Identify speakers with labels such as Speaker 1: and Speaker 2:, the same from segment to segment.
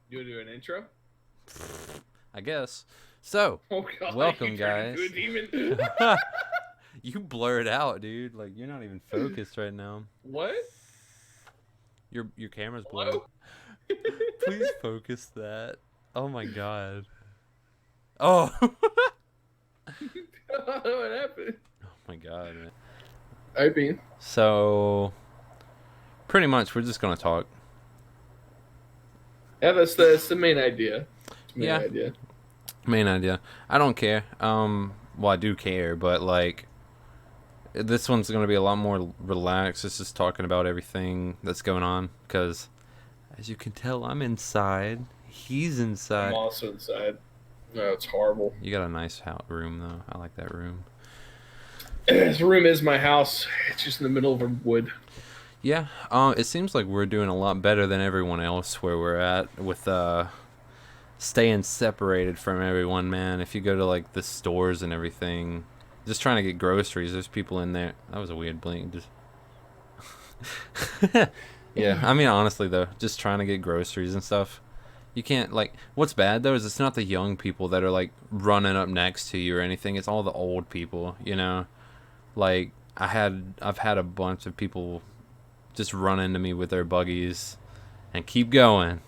Speaker 1: You do an intro?
Speaker 2: I guess. So,
Speaker 1: Oh god,
Speaker 2: welcome,
Speaker 1: you turned
Speaker 2: guys.
Speaker 1: into a demon.
Speaker 2: You blurred out, dude. Like you're not even focused right now.
Speaker 1: What?
Speaker 2: Your camera's blurred.
Speaker 1: Hello?
Speaker 2: Please focus that. Oh my god. Oh.
Speaker 1: What happened?
Speaker 2: Oh my god, man.
Speaker 1: I mean,
Speaker 2: So, pretty much we're just gonna talk.
Speaker 1: yeah, that's the main idea. It's the main
Speaker 2: Yeah,
Speaker 1: idea.
Speaker 2: main idea. I don't care. Well, I do care, but like this one's gonna be a lot more relaxed. It's just talking about everything that's going on because as you can tell, I'm inside. He's
Speaker 1: I'm
Speaker 2: inside.
Speaker 1: also inside. No, it's horrible.
Speaker 2: You got a nice room, though. I like that room.
Speaker 1: This room is my house. It's just in the middle of a wood.
Speaker 2: Yeah, it seems like we're doing a lot better than everyone else where we're at with staying separated from everyone, man. If you go to like the stores and everything, just trying to get groceries, there's people in there. That was a weird blink. Just yeah, I mean honestly though, just trying to get groceries and stuff. You can't like what's bad though is it's not the young people that are like running up next to you or anything. It's all the old people, you know? Like I've had a bunch of people just run into me with their buggies and keep going.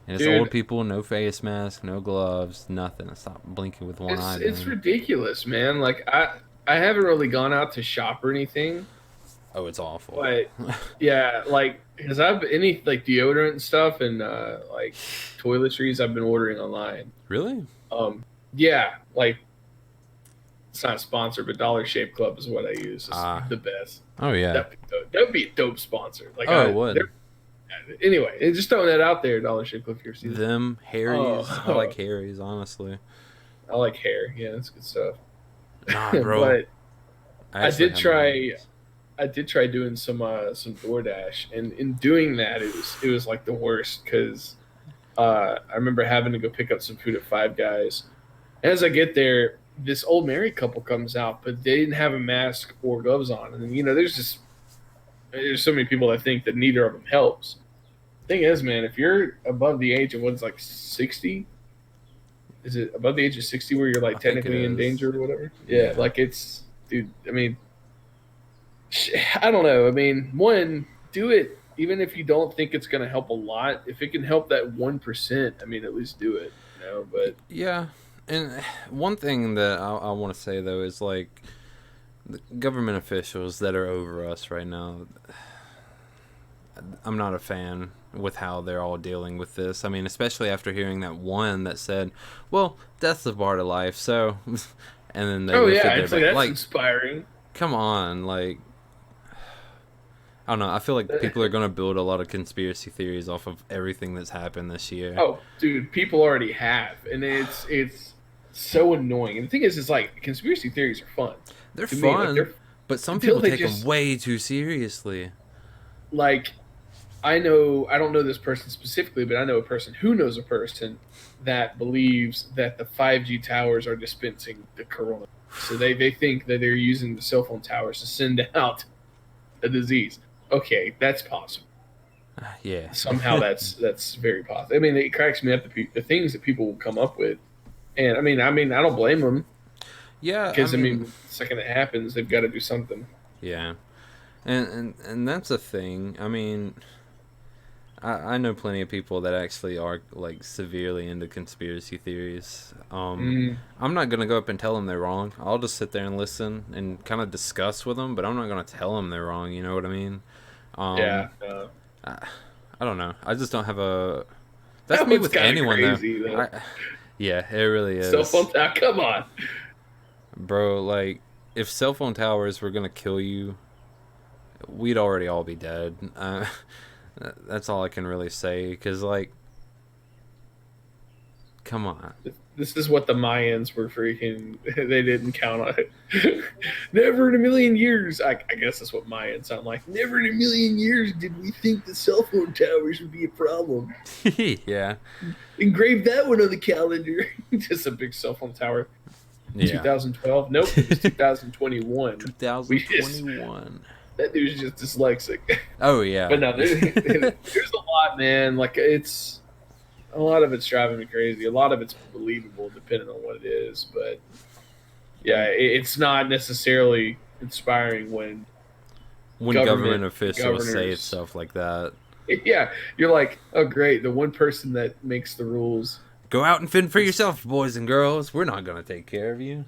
Speaker 2: And it's old
Speaker 1: Dude,
Speaker 2: people, no face mask, no gloves, nothing. I stop blinking with one eye,
Speaker 1: it's
Speaker 2: dude.
Speaker 1: ridiculous, man. Like I haven't really gone out to shop or anything,
Speaker 2: Oh, it's awful.
Speaker 1: but yeah, like because I've any like deodorant and stuff and like toiletries I've been ordering online.
Speaker 2: Really?
Speaker 1: Um, yeah, like it's not a sponsor, but Dollar Shave Club is what I use. It's
Speaker 2: Ah.
Speaker 1: the best.
Speaker 2: Oh yeah.
Speaker 1: That'd be a dope sponsor. Like
Speaker 2: Oh, it would.
Speaker 1: anyway, just throwing that out there. Dollar Shave Club, if you're seeing.
Speaker 2: Them Harry's. I like
Speaker 1: Oh,
Speaker 2: Harry's, honestly.
Speaker 1: I like hair. Yeah, that's good stuff.
Speaker 2: Nah, bro.
Speaker 1: But
Speaker 2: I
Speaker 1: I
Speaker 2: actually
Speaker 1: did
Speaker 2: have my
Speaker 1: try.
Speaker 2: own.
Speaker 1: I did try doing some DoorDash, and in doing that, it was like the worst because I remember having to go pick up some food at Five Guys. As I get there, this old married couple comes out, but they didn't have a mask or gloves on, and there's so many people that think that neither of them helps. Thing is, man, if you're above the age of what's like 60, is it above the age of 60 where you're
Speaker 2: I
Speaker 1: like
Speaker 2: think it
Speaker 1: technically
Speaker 2: is.
Speaker 1: endangered or whatever? Yeah,
Speaker 2: Yeah.
Speaker 1: like it's, dude. I mean, I don't know. I mean, one, do it even if you don't think it's going to help a lot. If it can help that 1%, I mean, at least do it. But
Speaker 2: Yeah. And one thing that I want to say though is like the government officials that are over us right now. I'm not a fan with how they're all dealing with this. I mean, especially after hearing that one that said, "Well, death's a part of life," so, and then they
Speaker 1: oh yeah,
Speaker 2: lifted their
Speaker 1: actually,
Speaker 2: back.
Speaker 1: that's
Speaker 2: Like,
Speaker 1: inspiring.
Speaker 2: come on, like, I don't know. I feel like people are gonna build a lot of conspiracy theories off of everything that's happened this year.
Speaker 1: Oh, dude, people already have, and it's so annoying. And the thing is, it's like conspiracy theories are fun
Speaker 2: They're
Speaker 1: to me. Like
Speaker 2: fun,
Speaker 1: they're
Speaker 2: but some
Speaker 1: until
Speaker 2: people
Speaker 1: they
Speaker 2: take them
Speaker 1: just
Speaker 2: way too seriously.
Speaker 1: like I don't know this person specifically, but I know a person who knows a person that believes that the 5G towers are dispensing the corona. So they think that they're using the cell phone towers to send out a disease. Okay, that's possible.
Speaker 2: Yeah,
Speaker 1: Somehow that's very possible. I mean, it cracks me up the things that people will come up with, and I mean, I don't blame them
Speaker 2: yeah. I
Speaker 1: because I
Speaker 2: mean,
Speaker 1: mean, the second it happens, they've got to do something.
Speaker 2: yeah, and that's a thing. I mean, I know plenty of people that actually are like severely into conspiracy theories.
Speaker 1: Mm,
Speaker 2: I'm not gonna go up and tell them they're wrong. I'll just sit there and listen and kind of discuss with them, but I'm not gonna tell them they're wrong. You know what I mean? Um,
Speaker 1: yeah,
Speaker 2: I, I don't know. I just don't have a. That's
Speaker 1: that
Speaker 2: me
Speaker 1: one's
Speaker 2: with
Speaker 1: kind of
Speaker 2: anyone though.
Speaker 1: crazy though.
Speaker 2: Yeah, it really
Speaker 1: Cell
Speaker 2: is,
Speaker 1: phone tower, come on.
Speaker 2: bro. Like, if cell phone towers were gonna kill you, we'd already all be dead. That's all I can really say. Cause like, come on.
Speaker 1: This is what the Mayans were freaking. They didn't count on it. Never in a million years. I guess that's what Mayans sound like. Never in a million years did we think the cell phone towers would be a problem.
Speaker 2: Yeah,
Speaker 1: Engrave that one on the calendar. Just a big cell phone tower.
Speaker 2: yeah.
Speaker 1: 2012. Nope, it was 2021. We just
Speaker 2: 2021.
Speaker 1: that dude's just dyslexic.
Speaker 2: Oh yeah.
Speaker 1: But no, there's a lot, man. Like it's a lot of it's driving me crazy. A lot of it's believable, depending on what it is. But yeah, it's not necessarily inspiring when
Speaker 2: When government
Speaker 1: government
Speaker 2: officials say
Speaker 1: governors.
Speaker 2: stuff like that.
Speaker 1: Yeah, you're like, oh great, the one person that makes the rules.
Speaker 2: Go out and fend for
Speaker 1: It's,
Speaker 2: yourself, boys and girls. We're not gonna take care of you.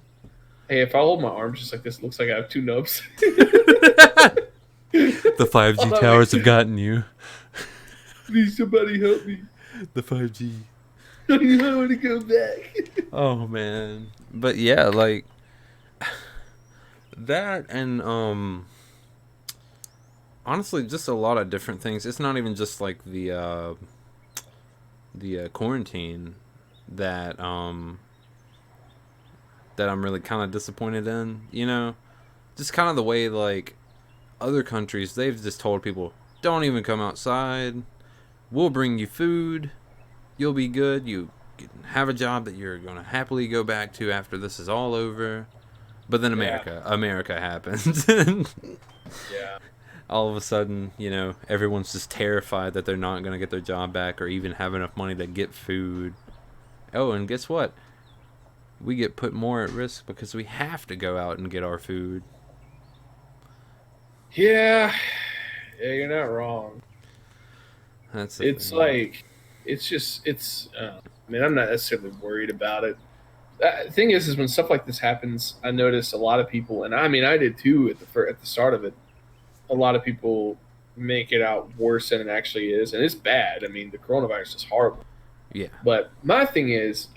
Speaker 1: hey, if I hold my arms just like this, it looks like I have two nubs.
Speaker 2: The 5G
Speaker 1: Oh, wait.
Speaker 2: towers have gotten you.
Speaker 1: Please, somebody help me.
Speaker 2: The 5G.
Speaker 1: I want to go back.
Speaker 2: Oh man. But yeah, like that and honestly just a lot of different things. It's not even just like the quarantine that that I'm really kind of disappointed in, you know? Just kind of the way like other countries they've just told people don't even come outside. We'll bring you food. You'll be good. You can have a job that you're going to happily go back to after this is all over. But then
Speaker 1: Yeah,
Speaker 2: America happens. And
Speaker 1: yeah.
Speaker 2: all of a sudden, you know, everyone's just terrified that they're not going to get their job back or even have enough money to get food. Oh, and guess what? We get put more at risk because we have to go out and get our food.
Speaker 1: Yeah, yeah, you're not wrong.
Speaker 2: That's the
Speaker 1: It's
Speaker 2: thing.
Speaker 1: like, it's just, it's. I mean, I'm not necessarily worried about it. The thing is when stuff like this happens, I notice a lot of people, and I mean, I did too at the start of it. A lot of people make it out worse than it actually is, and it's bad. I mean, the coronavirus is horrible.
Speaker 2: Yeah.
Speaker 1: But my thing is,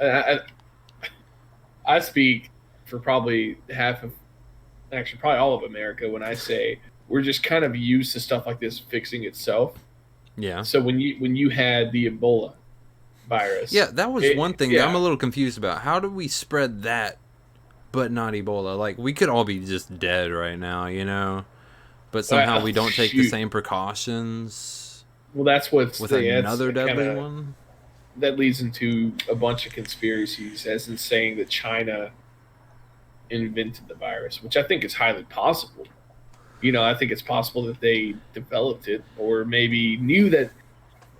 Speaker 1: I speak for probably half of, actually, probably all of America when I say we're just kind of used to stuff like this fixing itself.
Speaker 2: Yeah.
Speaker 1: So when you had the Ebola
Speaker 2: Yeah,
Speaker 1: virus,
Speaker 2: that was one thing that I'm a
Speaker 1: yeah,
Speaker 2: little confused about. How do we spread that but not Ebola? Like, we could all be just dead right now, you know? But somehow we don't take the
Speaker 1: shoot.
Speaker 2: same precautions
Speaker 1: Well, that's what's
Speaker 2: with
Speaker 1: the that's
Speaker 2: another
Speaker 1: kind
Speaker 2: deadly
Speaker 1: of
Speaker 2: one.
Speaker 1: that leads into a bunch of conspiracies, as in saying that China invented the virus, which I think is highly possible. I think it's possible that they developed it or maybe knew that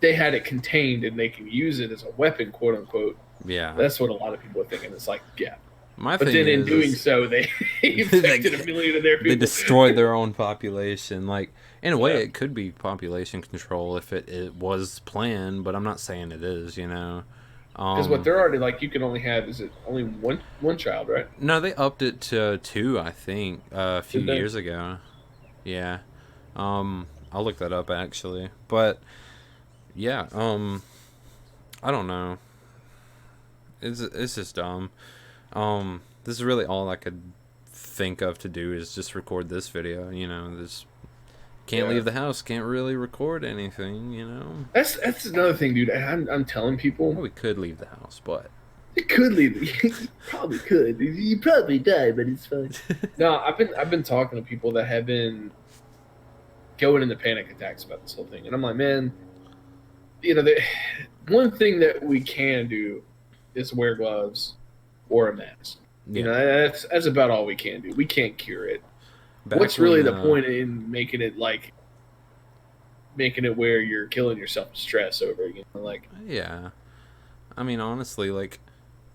Speaker 1: they had it contained and they can use it as a weapon, quote unquote.
Speaker 2: Yeah.
Speaker 1: That's what a lot of people are thinking. It's like, yeah.
Speaker 2: My
Speaker 1: But
Speaker 2: thing
Speaker 1: then in doing
Speaker 2: is
Speaker 1: so, they
Speaker 2: they,
Speaker 1: infected a million of their
Speaker 2: they
Speaker 1: people.
Speaker 2: destroyed their own population. Like, in a way,
Speaker 1: Yeah.
Speaker 2: it could be population control if it was planned, but I'm not saying it is, you know?
Speaker 1: Because what
Speaker 2: Um,
Speaker 1: they're already like, you can only have, is it only one child, right?
Speaker 2: no, they upped it to two, I think, a few
Speaker 1: Did they?
Speaker 2: years ago. Yeah. I'll look that up actually. But yeah, I don't know. It's just dumb. This is really all I could think of to do is just record this video. You know, this can't
Speaker 1: Yeah.
Speaker 2: leave the house, can't really record anything. You know,
Speaker 1: That's another thing, dude. I'm telling people
Speaker 2: well, we could leave the house, but
Speaker 1: it could leave. You probably could. You probably die, but it's fine. No, I've been talking to people that have been going into panic attacks about this whole thing, and I'm like, man, the one thing that we can do is wear gloves or a mask.
Speaker 2: yeah.
Speaker 1: That's about all we can do. We can't cure it.
Speaker 2: Back
Speaker 1: What's really
Speaker 2: when,
Speaker 1: the point in making it where you're killing yourself with stress over again? Like,
Speaker 2: yeah, I mean, honestly, like,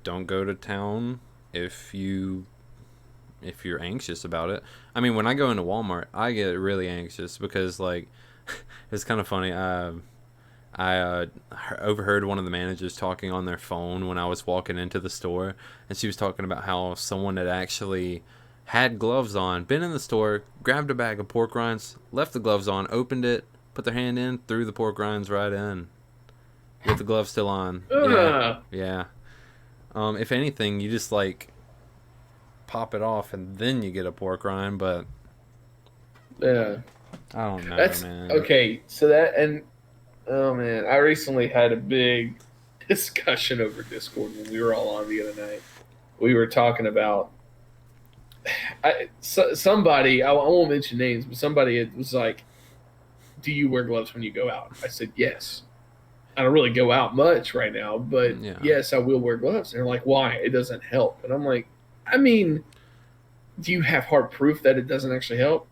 Speaker 2: don't go to town if you if you're anxious about it. I mean, when I go into Walmart, I get really anxious because like it's kind of funny. I overheard one of the managers talking on their phone when I was walking into the store, and she was talking about how someone had actually had gloves on, been in the store, grabbed a bag of pork rinds, left the gloves on, opened it, put their hand in, threw the pork rinds right in with the gloves still on. Yeah,
Speaker 1: uh,
Speaker 2: yeah. If anything, you just like pop it off and then you get a pork rind, but
Speaker 1: yeah.
Speaker 2: I don't know,
Speaker 1: That's
Speaker 2: man.
Speaker 1: okay. So that and oh man, I recently had a big discussion over Discord when we were all on the other night. We were talking about somebody. I won't mention names, but somebody was like, "Do you wear gloves when you go out?" I said, "Yes." I don't really go out much right now, but
Speaker 2: Yeah.
Speaker 1: yes, I will wear gloves. And they're like, "Why? It doesn't help." And I'm like, "I mean, do you have hard proof that it doesn't actually help?"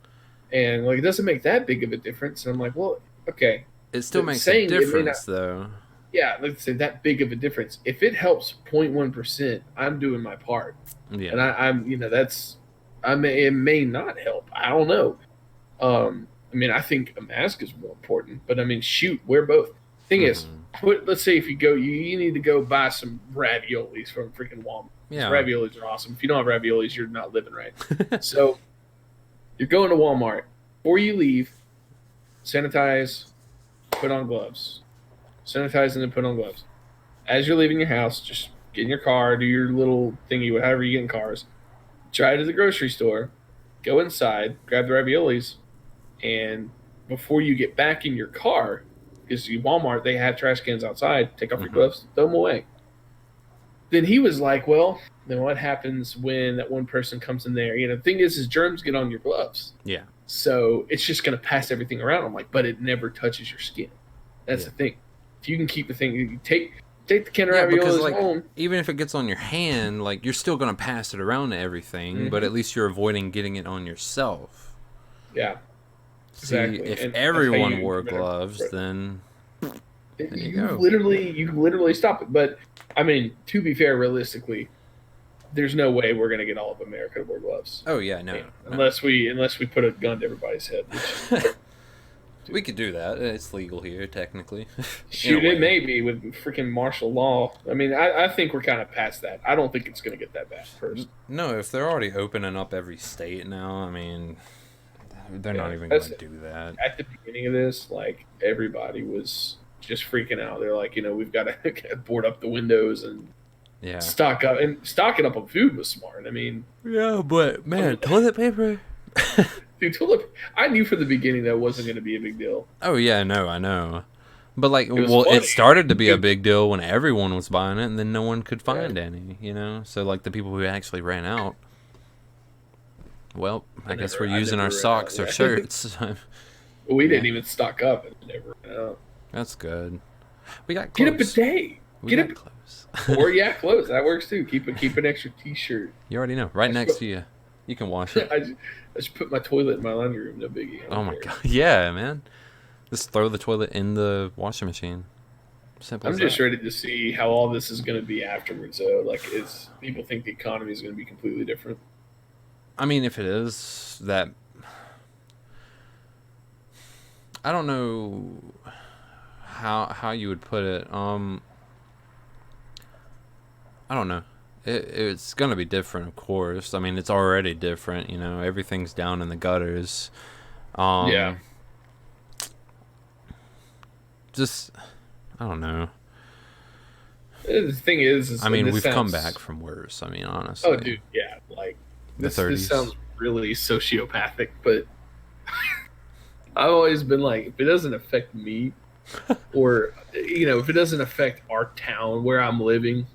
Speaker 1: And like, it doesn't make that big of a difference. And I'm like, "Well, okay."
Speaker 2: It still
Speaker 1: But
Speaker 2: makes a
Speaker 1: saying it may not.
Speaker 2: difference though.
Speaker 1: yeah, let's say that big of a difference. If it helps 0.1%, I'm doing my part.
Speaker 2: Yeah.
Speaker 1: And I'm, that's, it may not help. I don't know. I mean, I think a mask is more important, but I mean, shoot, wear both. Thing is,
Speaker 2: Hmm.
Speaker 1: let's say if you go, you need to go buy some raviolis from freaking Walmart because
Speaker 2: Yeah.
Speaker 1: raviolis are awesome. If you don't have raviolis, you're not living right. So you're going to Walmart. Before you leave, sanitize, put on gloves. Sanitize and then put on gloves. As you're leaving your house, just get in your car, do your little thingy, however you get in cars. Try to the grocery store, go inside, grab the raviolis, and before you get back in your car, because Walmart, they have trash cans outside, take off your
Speaker 2: Hmm.
Speaker 1: gloves, throw them away. Then he was like, well, then what happens when that one person comes in there? The thing is germs get on your gloves.
Speaker 2: Yeah.
Speaker 1: So it's just going to pass everything around. I'm like, but it never touches your skin. That's
Speaker 2: Yeah.
Speaker 1: the thing. If you can keep the thing, you take the can of
Speaker 2: Yeah, because
Speaker 1: raviolis
Speaker 2: like
Speaker 1: home.
Speaker 2: even if it gets on your hand, like you're still gonna pass it around to everything, but
Speaker 1: Mm-hmm.
Speaker 2: at least you're avoiding getting it on yourself.
Speaker 1: Yeah,
Speaker 2: See,
Speaker 1: exactly.
Speaker 2: if
Speaker 1: And that's how
Speaker 2: everyone
Speaker 1: you
Speaker 2: wore
Speaker 1: better.
Speaker 2: gloves, then there you
Speaker 1: You
Speaker 2: go.
Speaker 1: literally stop it. But I mean, to be fair, realistically, there's no way we're gonna get all of America to wear gloves.
Speaker 2: Oh yeah,
Speaker 1: Yeah,
Speaker 2: no, no.
Speaker 1: unless we put a gun to everybody's head, which
Speaker 2: We could do that. It's legal here, technically, in a
Speaker 1: shoot, it
Speaker 2: way.
Speaker 1: may be with freaking martial law. I mean, I think we're kind of past that. I don't think it's gonna get that bad first.
Speaker 2: No, if they're already opening up every state now, I mean, they're not
Speaker 1: Yeah,
Speaker 2: even
Speaker 1: that's
Speaker 2: gonna do that.
Speaker 1: at the beginning of this. Like everybody was just freaking out. They're like, we've got to board up the windows and
Speaker 2: Yeah.
Speaker 1: stock up. And stocking up on food was smart. I mean,
Speaker 2: Yeah, but
Speaker 1: I
Speaker 2: man,
Speaker 1: mean,
Speaker 2: toilet paper.
Speaker 1: dude, tulip. I knew from the beginning that wasn't going to be a big deal.
Speaker 2: Oh yeah, no, I know. But like,
Speaker 1: It was
Speaker 2: well, it
Speaker 1: funny
Speaker 2: started to be a
Speaker 1: because
Speaker 2: big deal when everyone was buying it, and then no one could
Speaker 1: yeah,
Speaker 2: find any. So like the people who actually ran out, well, I guess we're
Speaker 1: I
Speaker 2: using our
Speaker 1: never ran out.
Speaker 2: socks or
Speaker 1: Yeah,
Speaker 2: shirts.
Speaker 1: we
Speaker 2: Yeah,
Speaker 1: didn't even stock up. It never ran out.
Speaker 2: that's good. We got
Speaker 1: Get a
Speaker 2: clothes.
Speaker 1: bidet.
Speaker 2: We
Speaker 1: Get
Speaker 2: got
Speaker 1: a
Speaker 2: clothes.
Speaker 1: or yeah, clothes. That works too. Keep an extra T-shirt.
Speaker 2: You already know. Right
Speaker 1: I just
Speaker 2: next
Speaker 1: put
Speaker 2: to you. You can wash it.
Speaker 1: I just put my toilet in my laundry room. No biggie. I
Speaker 2: Oh
Speaker 1: don't
Speaker 2: my
Speaker 1: care.
Speaker 2: god. Yeah, man. Just throw the toilet in the washing machine. Simple
Speaker 1: I'm
Speaker 2: as
Speaker 1: just
Speaker 2: that.
Speaker 1: ready to see how all this is going to be afterwards. Though, like, is people think the economy is going to be completely different?
Speaker 2: I mean, if it is that, I don't know how you would put it. I don't know. It's gonna be different, of course. I mean, it's already different. Everything's down in the gutters.
Speaker 1: Yeah.
Speaker 2: Um, just I don't know.
Speaker 1: The thing is
Speaker 2: I
Speaker 1: and
Speaker 2: mean,
Speaker 1: this
Speaker 2: we've come
Speaker 1: sounds.
Speaker 2: back from worse. I mean,
Speaker 1: Oh,
Speaker 2: honestly,
Speaker 1: dude, yeah. Like
Speaker 2: the
Speaker 1: this sounds
Speaker 2: 30s.
Speaker 1: really sociopathic, but I've always been like, if it doesn't affect me, or if it doesn't affect our town where I'm living,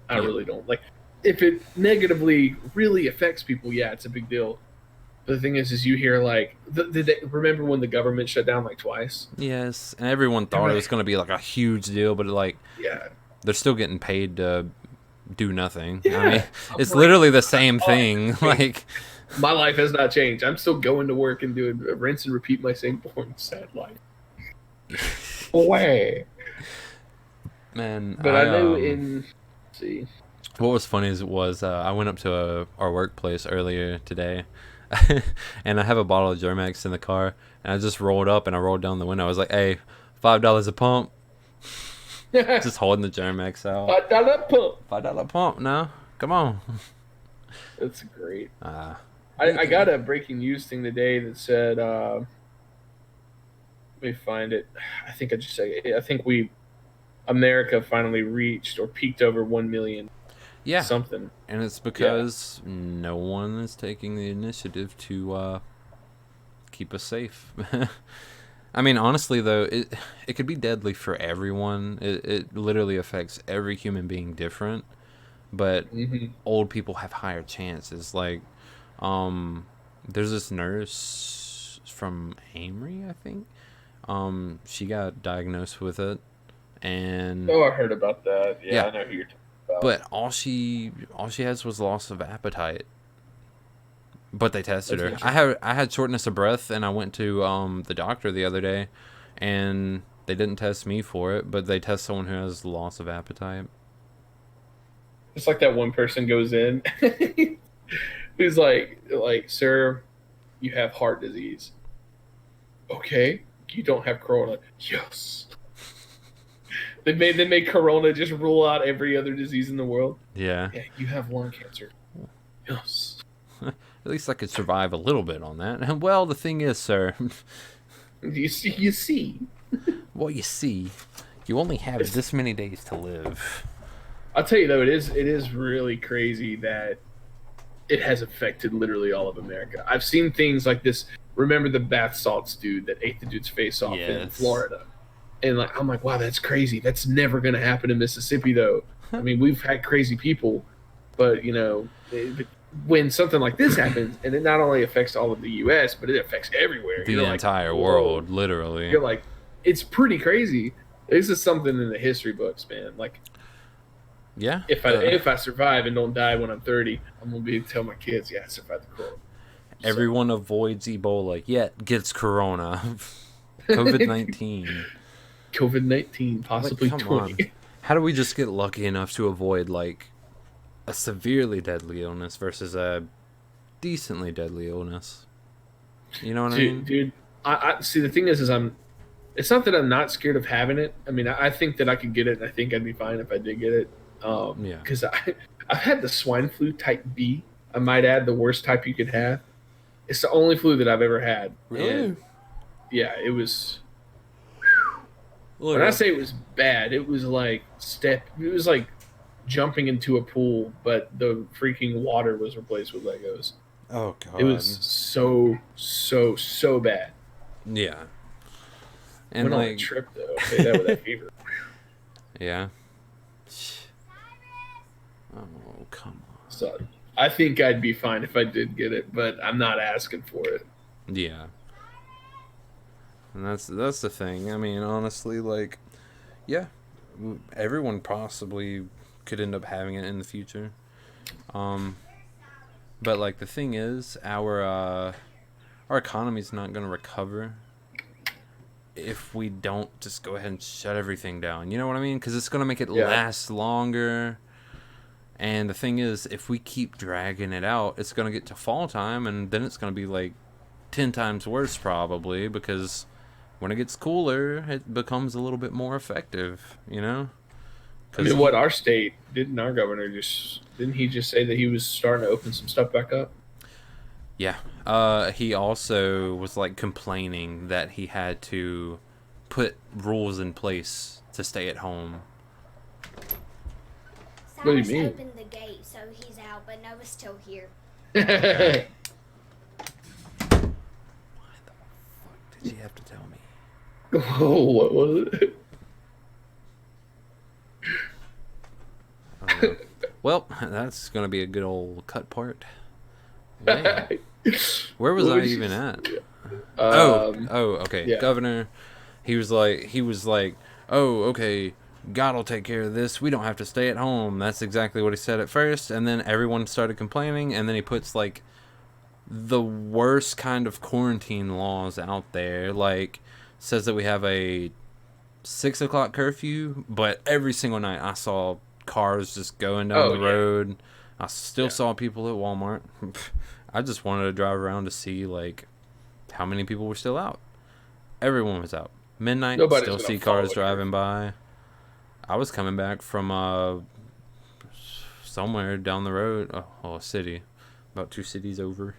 Speaker 1: I
Speaker 2: Yeah.
Speaker 1: really don't like. If it negatively really affects people, yeah, it's a big deal. But the thing is you hear like, remember when the government shut down like twice?
Speaker 2: Yes, and everyone thought it
Speaker 1: Everybody,
Speaker 2: was gonna be like a huge deal, but like
Speaker 1: yeah,
Speaker 2: they're still getting paid to do nothing. I mean,
Speaker 1: yeah. I'm
Speaker 2: it's
Speaker 1: like,
Speaker 2: literally the same thing.
Speaker 1: hey,
Speaker 2: Like,
Speaker 1: my life has not changed. I'm still going to work and doing rinse and repeat my same boring sad life. Away.
Speaker 2: man,
Speaker 1: But I know in let's see.
Speaker 2: what was funny was I went up to our workplace earlier today, and I have a bottle of Germex in the car, and I just rolled up and I rolled down the window. I was like, "Hey, $5 a pump." Just holding the Germex out.
Speaker 1: $5 pump.
Speaker 2: $5 pump, no, come on.
Speaker 1: That's great.
Speaker 2: Uh,
Speaker 1: I got a breaking news thing today that said let me find it. I think America finally reached or peaked over 1 million
Speaker 2: yeah,
Speaker 1: something.
Speaker 2: and it's
Speaker 1: Yeah.
Speaker 2: because no one is taking the initiative to keep us safe. I mean, honestly, though, it could be deadly for everyone. It literally affects every human being different, but
Speaker 1: Hmm.
Speaker 2: old people have higher chances. Like, um, there's this nurse from Amory, I think. She got diagnosed with it, and
Speaker 1: Oh, I heard about that. Yeah,
Speaker 2: yeah,
Speaker 1: I know who you're talking about.
Speaker 2: but all she has was loss of appetite. But they tested
Speaker 1: That's
Speaker 2: her.
Speaker 1: interesting.
Speaker 2: I had shortness of breath, and I went to the doctor the other day, and They didn't test me for it, but they test someone who has loss of appetite.
Speaker 1: It's like that one person goes in who's like, sir, you have heart disease. Okay, you don't have corona. Yes. They made corona just rule out every other disease in the world.
Speaker 2: Yeah.
Speaker 1: Yeah, you have lung cancer. Yes.
Speaker 2: At least I could survive a little bit on that. Well, the thing is, sir,
Speaker 1: You see.
Speaker 2: what you see, you only have this many days to live.
Speaker 1: I'll tell you though, it is really crazy that it has affected literally all of America. I've seen things like this. Remember the bath salts dude that ate the dude's face off in
Speaker 2: Yes.
Speaker 1: Florida? And like I'm like, wow, that's crazy. That's never gonna happen in Mississippi though. I mean, we've had crazy people, but when something like this happens, and it not only affects all of the U.S., but it affects everywhere.
Speaker 2: The
Speaker 1: You're like,
Speaker 2: entire
Speaker 1: whoa.
Speaker 2: world, literally.
Speaker 1: You're like, it's pretty crazy. This is something in the history books, man. Like,
Speaker 2: Yeah.
Speaker 1: if I survive and don't die when I'm 30, I'm gonna be able to tell my kids, yeah, I survived the corona. So,
Speaker 2: Everyone avoids Ebola, yet gets Corona. COVID-19.
Speaker 1: COVID-19,
Speaker 2: Like,
Speaker 1: possibly
Speaker 2: come on.
Speaker 1: 20.
Speaker 2: How do we just get lucky enough to avoid, like, a severely deadly illness versus a decently deadly illness? You know what I
Speaker 1: dude,
Speaker 2: mean?
Speaker 1: dude, I see. The thing is I'm. It's not that I'm not scared of having it. I mean, I think that I could get it, and I think I'd be fine if I did get it.
Speaker 2: Yeah.
Speaker 1: Because I've had the swine flu type B. I might add the worst type you could have. It's the only flu that I've ever had. And yeah, it was. When I
Speaker 2: Look,
Speaker 1: say it was bad, it was like It was like jumping into a pool, but the freaking water was replaced with Legos.
Speaker 2: oh,
Speaker 1: It was
Speaker 2: God.
Speaker 1: so bad.
Speaker 2: Yeah. And,
Speaker 1: Went on a
Speaker 2: like,
Speaker 1: trip though. I'll tell you that with that fever.
Speaker 2: yeah. Oh, come
Speaker 1: So I think I'd be fine if I did get it, but I'm not asking for it.
Speaker 2: on. Yeah. And that's the thing. I mean, honestly, like, yeah, everyone possibly could end up having it in the future. Um, but like the thing is, our economy's not gonna recover if we don't just go ahead and shut everything down. You know what I mean? Because it's gonna make it
Speaker 1: Yeah.
Speaker 2: last longer. And the thing is, if we keep dragging it out, it's gonna get to fall time, and then it's gonna be like 10 times worse probably because when it gets cooler, it becomes a little bit more effective. You know?
Speaker 1: I
Speaker 2: Because
Speaker 1: mean, what our state didn't our governor just didn't he just say that he was starting to open some stuff back up?
Speaker 2: yeah, he also was like complaining that he had to put rules in place to stay at home.
Speaker 1: What do you
Speaker 3: Cyrus
Speaker 1: mean?
Speaker 3: opened the gate, so he's out, but Noah's still here.
Speaker 2: Okay. Why the fuck did you have to tell me?
Speaker 1: Oh, what was it?
Speaker 2: I don't know. Well, that's gonna be a good old cut part. Man, where was
Speaker 1: What
Speaker 2: I
Speaker 1: was
Speaker 2: even
Speaker 1: you-
Speaker 2: at?
Speaker 1: Um,
Speaker 2: Okay.
Speaker 1: yeah.
Speaker 2: Governor, he was like, oh, okay, God will take care of this. We don't have to stay at home. That's exactly what he said at first, and then everyone started complaining, and then he puts like the worst kind of quarantine laws out there. Like, says that we have a 6 o'clock curfew, but every single night I saw cars just going down
Speaker 1: Oh,
Speaker 2: the
Speaker 1: yeah.
Speaker 2: road. I still
Speaker 1: Yeah.
Speaker 2: saw people at Walmart. I just wanted to drive around to see like how many people were still out. Everyone was out. Midnight,
Speaker 1: Nobody's
Speaker 2: still
Speaker 1: gonna
Speaker 2: see
Speaker 1: follow
Speaker 2: cars
Speaker 1: a
Speaker 2: driving
Speaker 1: curfew.
Speaker 2: by. I was coming back from somewhere down the road, a city, about 2 cities over.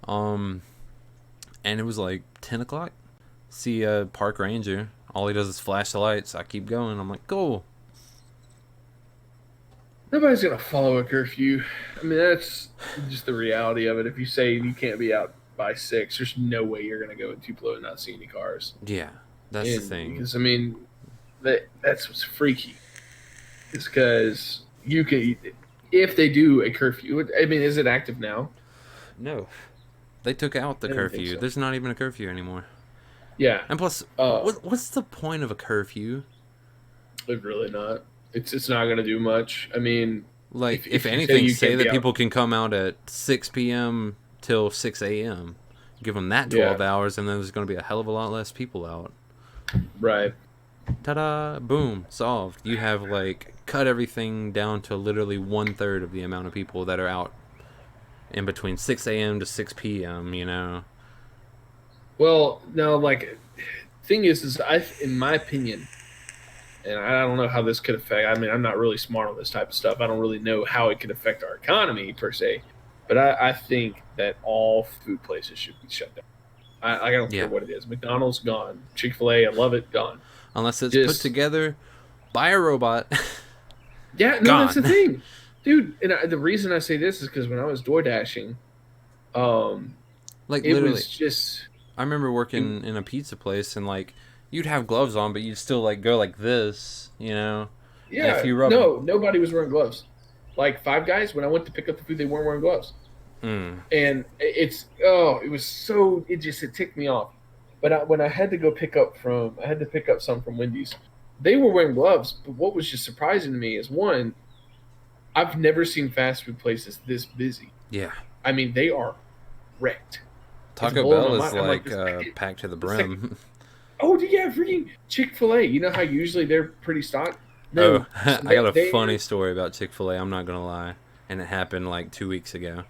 Speaker 2: Um, and it was like 10 o'clock. See a park ranger. All he does is flash the lights. I keep going. I'm like, cool.
Speaker 1: Nobody's gonna follow a curfew. I mean, that's just the reality of it. If you say you can't be out by 6, there's no way you're gonna go in Tupelo and not see any cars.
Speaker 2: Yeah, that's the
Speaker 1: And
Speaker 2: thing.
Speaker 1: because I mean, that's what's freaky. Is because you can, if they do a curfew. I mean, is it active now?
Speaker 2: No, they took out the
Speaker 1: I didn't think
Speaker 2: curfew.
Speaker 1: so.
Speaker 2: There's not even a curfew anymore.
Speaker 1: Yeah.
Speaker 2: And plus,
Speaker 1: Uh,
Speaker 2: what's the point of a curfew?
Speaker 1: It's really not. It's not gonna do much. I mean,
Speaker 2: Like, if
Speaker 1: if you
Speaker 2: anything,
Speaker 1: you
Speaker 2: say
Speaker 1: can't
Speaker 2: that
Speaker 1: be out,
Speaker 2: people can come out at 6 p.m. till 6 a.m. Give them that 12
Speaker 1: yeah,
Speaker 2: hours, and then there's going to be a hell of a lot less people out.
Speaker 1: right.
Speaker 2: Ta-da! Boom! Solved. You have like cut everything down to literally 1/3 of the amount of people that are out in between 6 a.m. to 6 p.m. You know.
Speaker 1: Well, no, like thing is I, in my opinion, and I don't know how this could affect. I mean, I'm not really smart on this type of stuff. I don't really know how it could affect our economy per se, but I think that all food places should be shut down. I don't care
Speaker 2: Yeah.
Speaker 1: what it is. McDonald's gone. Chick-fil-A, I love it, gone.
Speaker 2: Unless it's put
Speaker 1: Just
Speaker 2: together by a robot.
Speaker 1: yeah, no, that's the
Speaker 2: Gone.
Speaker 1: thing, dude. And the reason I say this is because when I was door dashing, um,
Speaker 2: Like
Speaker 1: it
Speaker 2: literally,
Speaker 1: was just
Speaker 2: I remember
Speaker 1: it,
Speaker 2: working in a pizza place and like you'd have gloves on, but you'd still like go like this, you know. And if
Speaker 1: yeah,
Speaker 2: you rub,
Speaker 1: no, nobody was wearing gloves. Like Five Guys, when I went to pick up the food, they weren't wearing gloves.
Speaker 2: mm,
Speaker 1: And it was so it ticked me off. But when I had to go I had to pick up some from Wendy's. They were wearing gloves, but what was just surprising to me is one, I've never seen fast food places this busy.
Speaker 2: yeah.
Speaker 1: I mean, they are wrecked. It's
Speaker 2: Taco
Speaker 1: blowing my
Speaker 2: Bell is
Speaker 1: mind. I'm like,
Speaker 2: like packed to the
Speaker 1: the second,
Speaker 2: brim.
Speaker 1: oh yeah, freaking Chick-fil-A. You know how usually they're pretty stocked?
Speaker 2: Oh,
Speaker 1: No,
Speaker 2: I got a
Speaker 1: they're
Speaker 2: funny story about Chick-fil-A. I'm not gonna lie, and it happened like 2 weeks ago.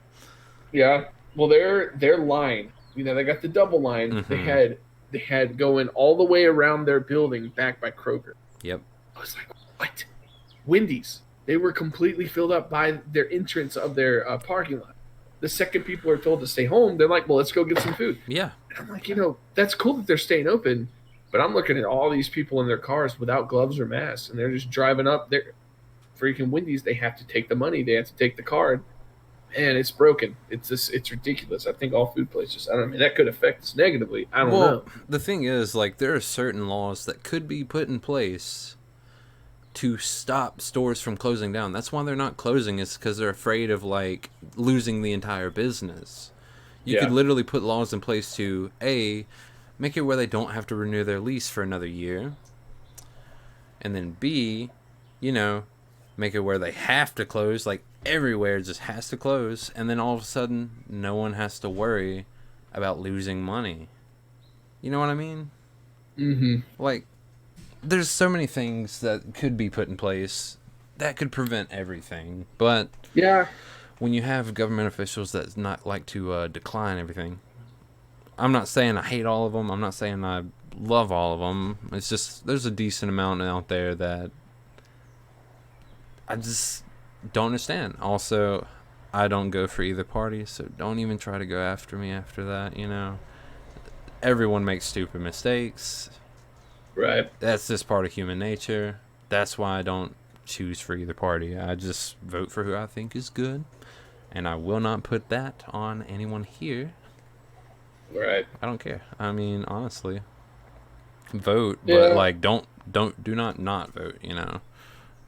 Speaker 1: yeah. Well, their line, they got the double line.
Speaker 2: Mm-hmm.
Speaker 1: They had going all the way around their building back by Kroger.
Speaker 2: Yep.
Speaker 1: I was like, what? Wendy's. They were completely filled up by their entrance of their parking lot. The second people are told to stay home, they're like, well, let's go get some food.
Speaker 2: Yeah.
Speaker 1: And I'm like, that's cool that they're staying open, but I'm looking at all these people in their cars without gloves or masks, and they're just driving up. They're freaking Wendy's. They have to take the money. They have to take the card. And it's broken. It's ridiculous. I think all food places. I don't I mean that could affect us negatively. I don't
Speaker 2: Well,
Speaker 1: know.
Speaker 2: the thing is, like, there are certain laws that could be put in place to stop stores from closing down. That's why they're not closing, is because they're afraid of like losing the entire business. You could
Speaker 1: Yeah.
Speaker 2: literally put laws in place to A, make it where they don't have to renew their lease for another year, and then B, you know, make it where they have to close, like everywhere just has to close, and then all of a sudden no one has to worry about losing money. You know what I mean?
Speaker 1: Mm-hmm.
Speaker 2: Like, there's so many things that could be put in place that could prevent everything, but
Speaker 1: Yeah.
Speaker 2: when you have government officials that not like to decline everything, I'm not saying I hate all of them. I'm not saying I love all of them. It's just there's a decent amount out there that I just don't understand. Also, I don't go for either party, so don't even try to go after me after that. You know, everyone makes stupid mistakes.
Speaker 1: Right.
Speaker 2: That's just part of human nature. That's why I don't choose for either party. I just vote for who I think is good, and I will not put that on anyone here.
Speaker 1: Right.
Speaker 2: I don't care. I mean, honestly, vote, but
Speaker 1: Yeah.
Speaker 2: like do not vote, you know.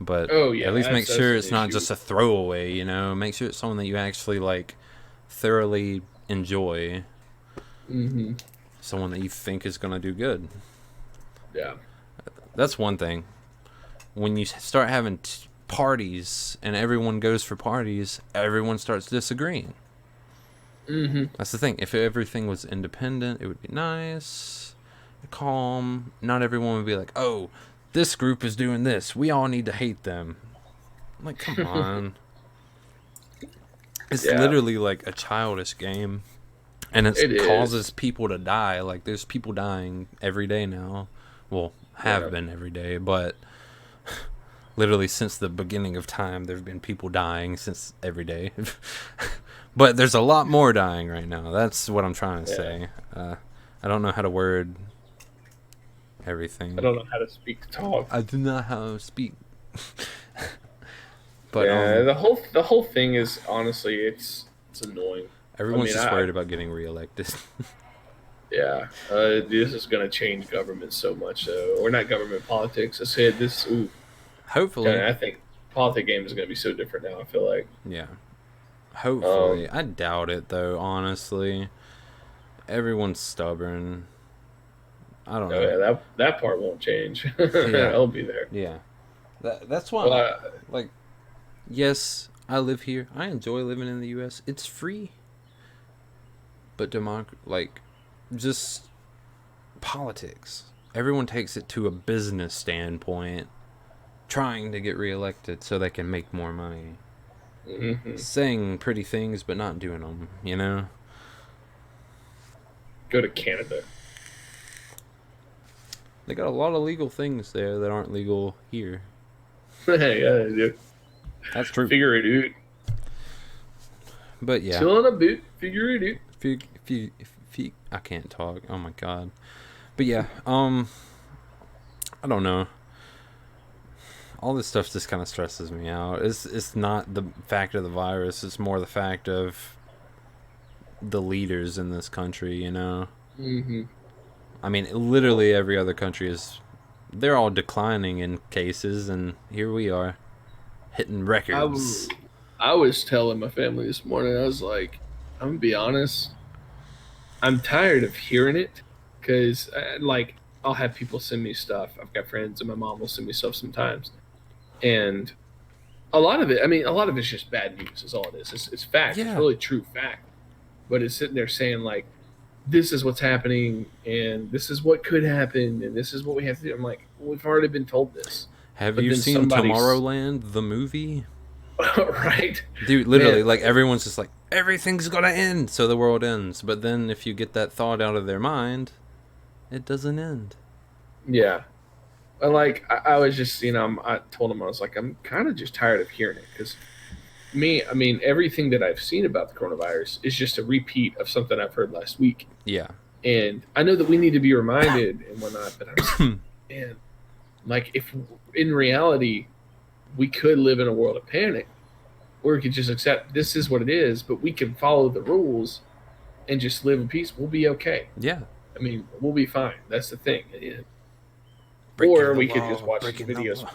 Speaker 2: But
Speaker 1: Oh yeah.
Speaker 2: at least make
Speaker 1: That's
Speaker 2: sure
Speaker 1: an
Speaker 2: it's not
Speaker 1: issue.
Speaker 2: just a throwaway, you know. Make sure it's someone that you actually like thoroughly enjoy,
Speaker 1: Mm-hmm.
Speaker 2: someone that you think is going to do good.
Speaker 1: Yeah.
Speaker 2: That's one thing. When you start having parties and everyone goes for parties, everyone starts disagreeing.
Speaker 1: Mm-hmm.
Speaker 2: That's the thing. If everything was independent, it would be nice, calm. Not everyone would be like, "Oh, this group is doing this. We all need to hate them." I'm like, come on. It's
Speaker 1: Yeah.
Speaker 2: literally like a childish game, and it
Speaker 1: It
Speaker 2: causes
Speaker 1: is.
Speaker 2: people to die. Like, there's people dying every day now. Well, have
Speaker 1: Yeah.
Speaker 2: been every day, but literally since the beginning of time, there've been people dying since every day. But there's a lot more dying right now. That's what I'm trying to
Speaker 1: Yeah.
Speaker 2: say. I don't know how to word
Speaker 1: I
Speaker 2: everything.
Speaker 1: don't know how to speak to talk.
Speaker 2: I do not how to speak. But
Speaker 1: Yeah. The whole thing is honestly, it's annoying. I
Speaker 2: everyone's
Speaker 1: mean,
Speaker 2: just worried about getting reelected.
Speaker 1: yeah. This is gonna change government so much. Or not government politics. I said this. Ooh.
Speaker 2: Hopefully,
Speaker 1: I think politic game is gonna be so different now. I feel like.
Speaker 2: yeah.
Speaker 1: Um.
Speaker 2: Hopefully, I doubt it though. Honestly, everyone's stubborn. I don't
Speaker 1: Oh
Speaker 2: know.
Speaker 1: yeah. That part won't change.
Speaker 2: Yeah,
Speaker 1: I'll be there.
Speaker 2: yeah. That's why.
Speaker 1: Well.
Speaker 2: Like, yes, I live here. I enjoy living in the U.S. It's free, but just politics. everyone takes it to a business standpoint, trying to get reelected so they can make more money.
Speaker 1: Hmm.
Speaker 2: Saying pretty things, but not doing them, you know?
Speaker 1: Go to Canada.
Speaker 2: They got a lot of legal things there that aren't legal here.
Speaker 1: Yeah, dude.
Speaker 2: That's true.
Speaker 1: Figure it out.
Speaker 2: But yeah,
Speaker 1: Chill on a boot. Figure it out.
Speaker 2: if you, I can't talk. Oh my god. But yeah, I don't know. All this stuff just kind of stresses me out. It's not the fact of the virus. It's more the fact of the leaders in this country. You know.
Speaker 1: Hmm.
Speaker 2: I mean, literally every other country is. They're all declining in cases, and here we are, hitting
Speaker 1: I, w-
Speaker 2: records.
Speaker 1: I was telling my family this morning, I was like, I'm going to be honest. I'm tired of hearing it because, like, I'll have people send me stuff. I've got friends, and my mom will send me stuff sometimes. And a lot of it, I mean, a lot of it's just bad news, is all it is. It's fact. It's
Speaker 2: Yeah.
Speaker 1: really true fact. But it's sitting there saying, like, this is what's happening, and this is what could happen, and this is what we have to do. I'm like, well, we've already been told this.
Speaker 2: Have
Speaker 1: But
Speaker 2: you
Speaker 1: then
Speaker 2: seen
Speaker 1: somebody's
Speaker 2: Tomorrowland, the movie?
Speaker 1: right,
Speaker 2: Dude, literally,
Speaker 1: man.
Speaker 2: like, everyone's just like, everything's gonna end, so the world ends. But then if you get that thought out of their mind, it doesn't end.
Speaker 1: Yeah. Like I was just, I told him I was like, I'm kind of just tired of hearing it because I mean, everything that I've seen about the coronavirus is just a repeat of something I've heard last week,
Speaker 2: Yeah.
Speaker 1: and I know that we need to be reminded and whatnot. But I'm just, man, like if in reality we could live in a world of panic, or we could just accept this is what it is, but we can follow the rules and just live in peace. We'll be okay.
Speaker 2: Yeah.
Speaker 1: I mean, we'll be fine. That's the thing. Yeah.
Speaker 2: Breaking
Speaker 1: Or
Speaker 2: the
Speaker 1: we could just
Speaker 2: law,
Speaker 1: watch these
Speaker 2: breaking the
Speaker 1: videos.
Speaker 2: law.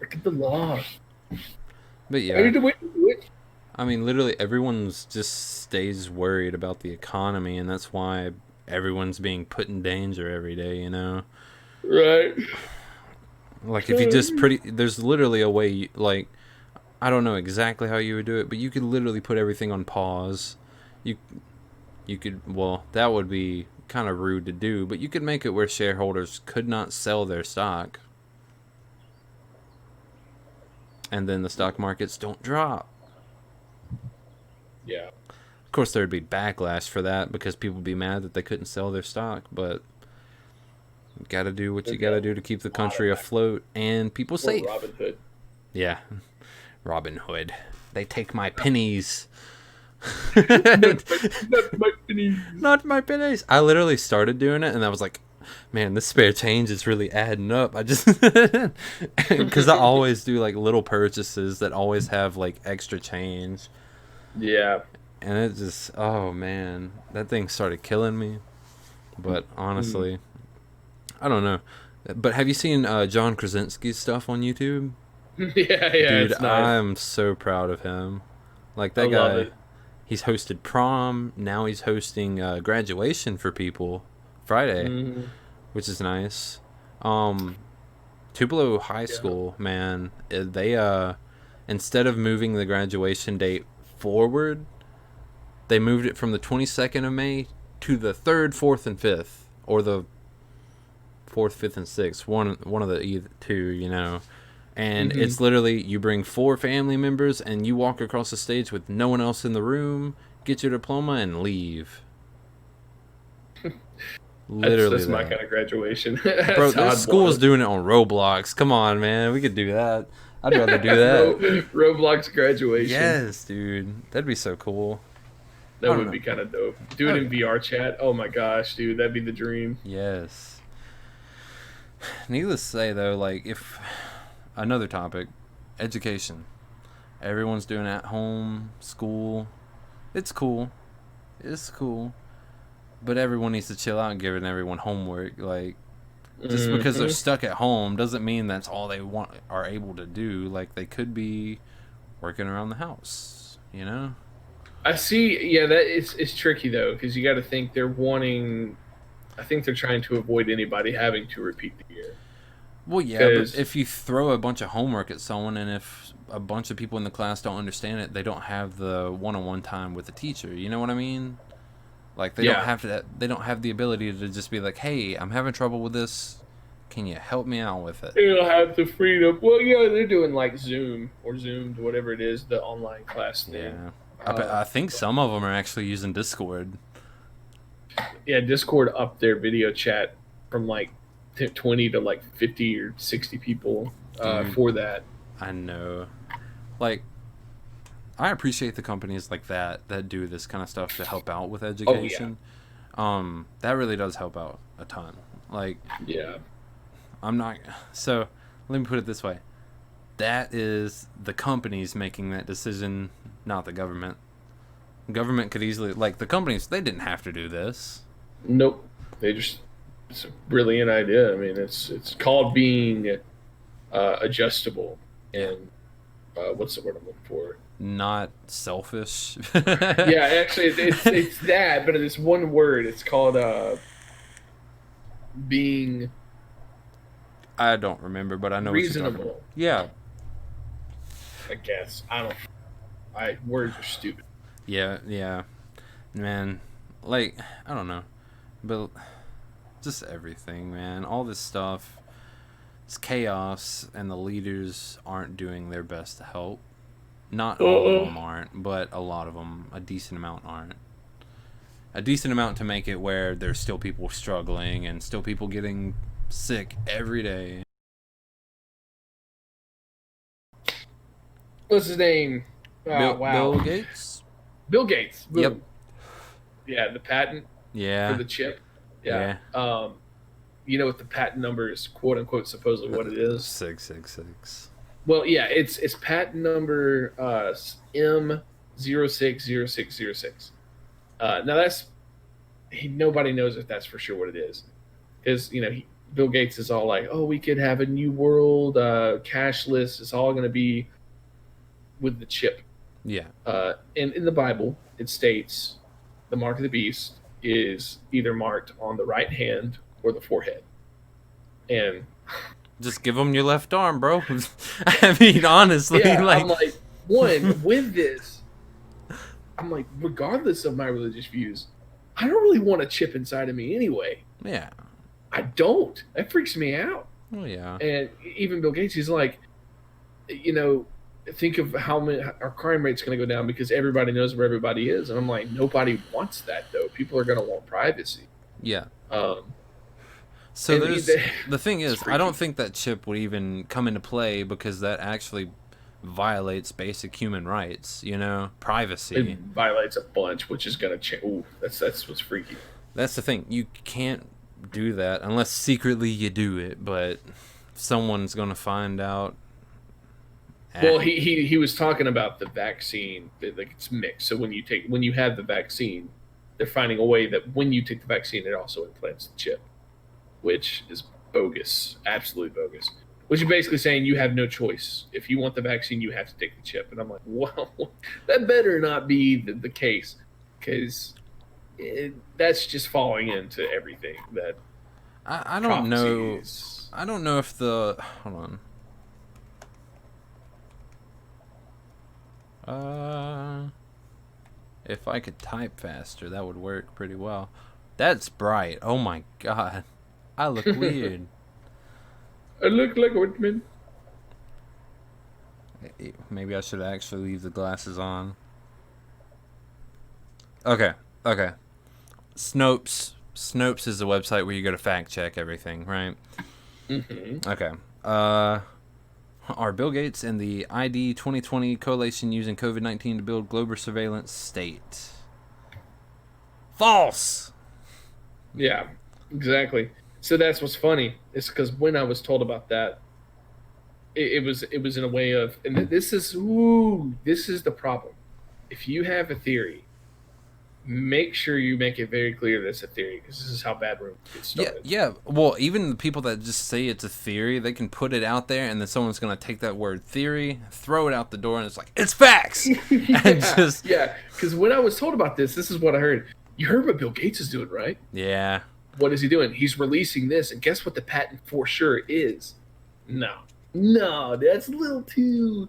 Speaker 1: Look at the law.
Speaker 2: But
Speaker 1: I
Speaker 2: yeah,
Speaker 1: need to wait.
Speaker 2: I mean, literally, everyone's just stays worried about the economy, and that's why everyone's being put in danger every day, you know?
Speaker 1: Right.
Speaker 2: Like, if you just there's literally a way, like, I don't know exactly how you would do it, but you could literally put everything on pause. You you could, well, that would be kind of rude to do, but you could make it where shareholders could not sell their stock, and then the stock markets don't drop.
Speaker 1: Yeah.
Speaker 2: Of course, there'd be backlash for that because people would be mad that they couldn't sell their stock, but you gotta do what you gotta do to keep the country afloat and people
Speaker 1: Or
Speaker 2: safe.
Speaker 1: Robin Hood.
Speaker 2: Yeah, Robin Hood. They take my pennies.
Speaker 1: Not my pennies.
Speaker 2: Not my pennies. I literally started doing it, and I was like, man, this spare change is really adding up. I just, because I always do like little purchases that always have like extra change,
Speaker 1: Yeah.
Speaker 2: and it just, oh man, that thing started killing me. But honestly, I don't know. But have you seen John Krasinski's stuff on YouTube?
Speaker 1: Yeah,
Speaker 2: Dude,
Speaker 1: it's nice.
Speaker 2: I'm so proud of him. Like that
Speaker 1: I love
Speaker 2: guy,
Speaker 1: it.
Speaker 2: he's hosted prom. Now he's hosting graduation for people Friday,
Speaker 1: Mhm.
Speaker 2: which is nice. Tupelo High
Speaker 1: Yeah.
Speaker 2: School, man, they instead of moving the graduation date forward, they moved it from the 22nd of May to the 3rd, 4th, and 5th, or the 4th, 5th, and 6th. One of the either two, you know. And
Speaker 1: Mhm.
Speaker 2: it's literally you bring 4 family members and you walk across the stage with no one else in the room, get your diploma, and leave. Literally
Speaker 1: That's my
Speaker 2: that.
Speaker 1: kind of graduation.
Speaker 2: Bro,
Speaker 1: That's how
Speaker 2: there's
Speaker 1: I'd want
Speaker 2: schools
Speaker 1: it.
Speaker 2: doing it on Roblox. Come on, man. We could do that. I'd rather do that.
Speaker 1: Roblox graduation.
Speaker 2: Yes, dude. That'd be so cool. I
Speaker 1: That
Speaker 2: don't
Speaker 1: would
Speaker 2: know.
Speaker 1: be kind of dope. Do it in VR chat. Oh my gosh, dude, that'd be the dream.
Speaker 2: Yes. Needless to say, though, like, if another topic, education. Everyone's doing at home, school. It's cool. It's cool. But everyone needs to chill out giving everyone homework. Like, just because they're
Speaker 1: Mhm.
Speaker 2: stuck at home doesn't mean that's all they want are able to do. Like, they could be working around the house, you know?
Speaker 1: I see. Yeah, that it's tricky though because you got to think they're wanting. I think they're trying to avoid anybody having to repeat the year.
Speaker 2: Well, yeah, but
Speaker 1: Because
Speaker 2: if you throw a bunch of homework at someone and if a bunch of people in the class don't understand it, they don't have the one-on-one time with the teacher. You know what I mean? Like they don't
Speaker 1: Yeah.
Speaker 2: have to. They don't have the ability to just be like, "Hey, I'm having trouble with this. Can you help me out with it?"
Speaker 1: They don't have the freedom. Well, yeah, they're doing like Zoom or Zoomed, whatever it is, the online class thing.
Speaker 2: Yeah,
Speaker 1: Uh,
Speaker 2: I think some of them are actually using Discord.
Speaker 1: yeah, Discord upped their video chat from like 20 to like 50 or 60 people
Speaker 2: Dude,
Speaker 1: for that.
Speaker 2: I know. Like, I appreciate the companies like that do this kind of stuff to help out with
Speaker 1: Oh yeah,
Speaker 2: education. That really does help out a ton. Like,
Speaker 1: yeah.
Speaker 2: I'm not. So, let me put it this way: that is the companies making that decision, not the government. Government could easily, like, the companies, they didn't have to do this.
Speaker 1: Nope. They just it's a brilliant idea. I mean, it's called being adjustable
Speaker 2: Yeah,
Speaker 1: and what's the word I'm looking for?
Speaker 2: not selfish.
Speaker 1: Yeah, actually, it's that, but it's one word. It's called being
Speaker 2: I don't remember, but I know what you're talking about.
Speaker 1: reasonable.
Speaker 2: Yeah,
Speaker 1: I guess I don't. I words are stupid.
Speaker 2: yeah, man. Like, I don't know, but just everything, man. All this stuff, it's chaos, and the leaders aren't doing their best to help. Not all of
Speaker 1: Uh-uh.
Speaker 2: them aren't, but a lot of them, a decent amount aren't. A decent amount to make it where there's still people struggling and still people getting sick every day.
Speaker 1: What's his name? Wow,
Speaker 2: Bill Gates.
Speaker 1: Bill Gates.
Speaker 2: Yep.
Speaker 1: Boom. Yeah, the patent for
Speaker 2: Yeah.
Speaker 1: the chip. Yeah.
Speaker 2: Yeah.
Speaker 1: You know what the patent number is, quote unquote, supposedly what it is?
Speaker 2: 666.
Speaker 1: Well, yeah, it's patent number M060606. Now that's nobody knows if that's for sure what it is, because Bill Gates is all like, oh, we could have a new world, cashless. It's all going to be with the chip.
Speaker 2: Yeah.
Speaker 1: And in the Bible, it states the mark of the beast is either marked on the right hand or the forehead. And
Speaker 2: Just give them your left arm, bro. I mean, honestly,
Speaker 1: yeah, I'm
Speaker 2: like,
Speaker 1: like, one, with this, I'm like, regardless of my religious views, I don't really want a chip inside of me anyway.
Speaker 2: yeah.
Speaker 1: I don't. That freaks me out.
Speaker 2: Oh, yeah.
Speaker 1: And even Bill Gates, he's like, you know, think of how many our crime rate's going to go down because everybody knows where everybody is. And I'm like, nobody wants that though. People are going to want privacy.
Speaker 2: Yeah.
Speaker 1: Um,
Speaker 2: So
Speaker 1: and
Speaker 2: the thing
Speaker 1: it's
Speaker 2: is, I
Speaker 1: freaky.
Speaker 2: don't think that chip would even come into play because that actually violates basic human rights, privacy.
Speaker 1: It violates a bunch, which is going to change. Ooh, that's what's freaky.
Speaker 2: That's the thing. You can't do that unless secretly you do it, but someone's going to find out.
Speaker 1: Well, he was talking about the vaccine, like it's mixed. So when you have the vaccine, they're finding a way that when you take the vaccine, it also implants the chip, which is bogus, absolutely bogus. Which is basically saying you have no choice. If you want the vaccine, you have to take the chip. And I'm like, well, that better not be the case, because that's just falling into everything that
Speaker 2: I don't know.
Speaker 1: prophecies.
Speaker 2: I don't know if the. Hold on. If I could type faster, that would work pretty well. That's bright. Oh my god. I look weird.
Speaker 1: I look like Whitman.
Speaker 2: Maybe I should actually leave the glasses on. Okay. Okay. Snopes is a website where you go to fact check everything, right?
Speaker 1: Mm-hmm.
Speaker 2: Okay. Are Bill Gates and the ID 2020 coalition using COVID-19 to build global surveillance state? False.
Speaker 1: Yeah, exactly. So that's what's funny. It's because when I was told about that, it was in a way of, and this is the problem. If you have a theory, make sure you make it very clear that it's a theory, because this is how bad rumors get
Speaker 2: Yeah,
Speaker 1: started.
Speaker 2: yeah. Well, even the people that just say it's a theory, they can put it out there, and then someone's gonna take that word theory, throw it out the door, and it's like it's facts, and just
Speaker 1: Yeah. Because when I was told about this is what I heard. You heard what Bill Gates is doing, right?
Speaker 2: yeah,
Speaker 1: What is he doing? He's releasing this, and guess what the patent for sure is? No, that's a little too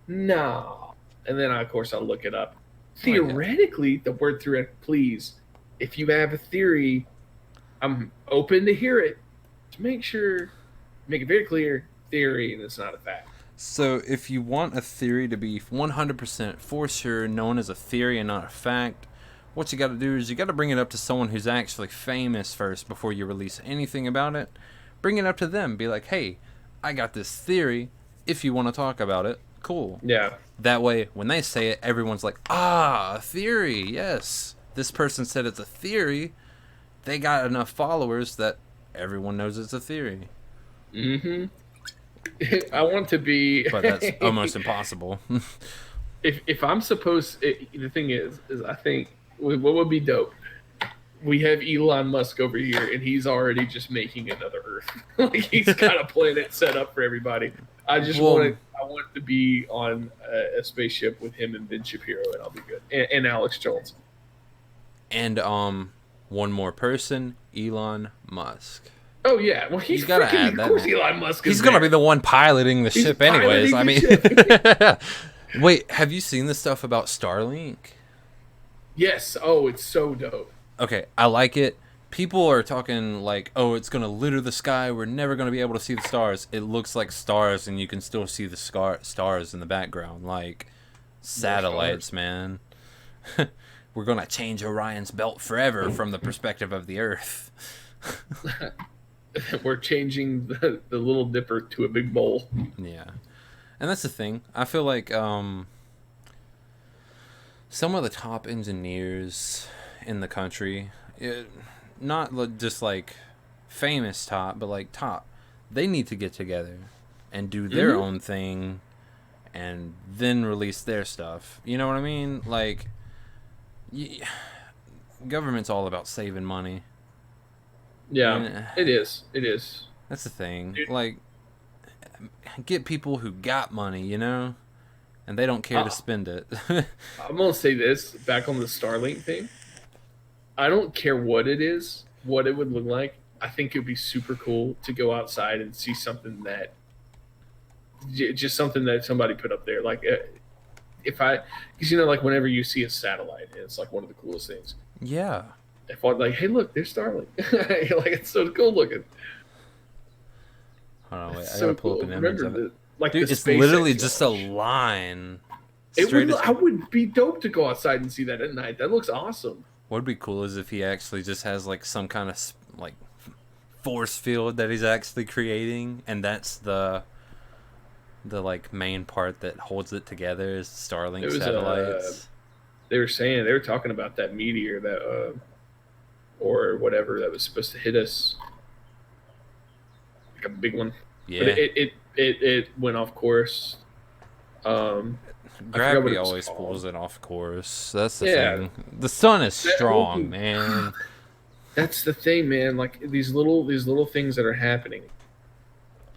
Speaker 1: no. And then of course I'll look it up.
Speaker 2: Oh my God.
Speaker 1: Theoretically, the word theoretic, please, if you have a theory, I'm open to hear it. To make it very clear, theory, and it's not a fact.
Speaker 2: So if you want a theory to be 100% for sure known as a theory and not a fact, what you got to do is you got to bring it up to someone who's actually famous first before you release anything about it. Bring it up to them. Be like, hey, I got this theory. If you want to talk about it, cool.
Speaker 1: Yeah.
Speaker 2: That way, when they say it, everyone's like, ah, a theory, yes. This person said it's a theory. They got enough followers that everyone knows it's a theory.
Speaker 1: Mm-hmm. I want to be.
Speaker 2: But that's almost impossible.
Speaker 1: If I'm supposed, the thing is I think what would be dope. We have Elon Musk over here, and he's already just making another Earth. Like he's got a planet set up for everybody. I just I want to be on a spaceship with him and Ben Shapiro, and I'll be good. And Alex Jones.
Speaker 2: And one more person, Elon Musk.
Speaker 1: Oh yeah, well he's
Speaker 2: gotta
Speaker 1: freaking.
Speaker 2: add
Speaker 1: Of
Speaker 2: that.
Speaker 1: course, Elon Musk is.
Speaker 2: He's gonna be the one piloting the ship, anyways. I mean, wait, have you seen the stuff about Starlink?
Speaker 1: Yes. Oh, it's so dope.
Speaker 2: Okay, I like it. People are talking like, oh, it's gonna litter the sky. We're never gonna be able to see the stars. It looks like stars, and you can still see the stars in the background, like satellites, man. We're gonna change Orion's belt forever from the perspective of the Earth.
Speaker 1: We're changing the Little Dipper to a big bowl.
Speaker 2: Yeah, and that's the thing. I feel like some of the top engineers in the country, not just like famous top, but like top, they need to get together and do their own thing and then release their stuff. You know what I mean? Like, government's all about saving money.
Speaker 1: Yeah, it is. It is.
Speaker 2: That's the thing. Like, get people who got money, you know, and they don't care to spend it.
Speaker 1: I'm gonna say this back on the Starlink thing. I don't care what it is, what it would look like. I think it would be super cool to go outside and see something that, just something that somebody put up there. Like, because like whenever you see a satellite, it's like one of the coolest things.
Speaker 2: Yeah.
Speaker 1: If I'm like, hey, look, there's Starlink. Like it's so cool looking.
Speaker 2: Hold on, wait. I gotta pull up an image of it.
Speaker 1: Dude,
Speaker 2: it's literally just a line.
Speaker 1: I would be dope to go outside and see that at night. That looks awesome.
Speaker 2: What would be cool is if he actually just has like some kind of like force field that he's actually creating, and that's the like main part that holds it together is Starlink satellites.
Speaker 1: They were talking about that meteor that or whatever that was supposed to hit us, like a big one.
Speaker 2: Yeah.
Speaker 1: But it went off course.
Speaker 2: Gravity always pulls it off course. That's the thing. The sun is strong, man.
Speaker 1: That's the thing, man. Like these little things that are happening,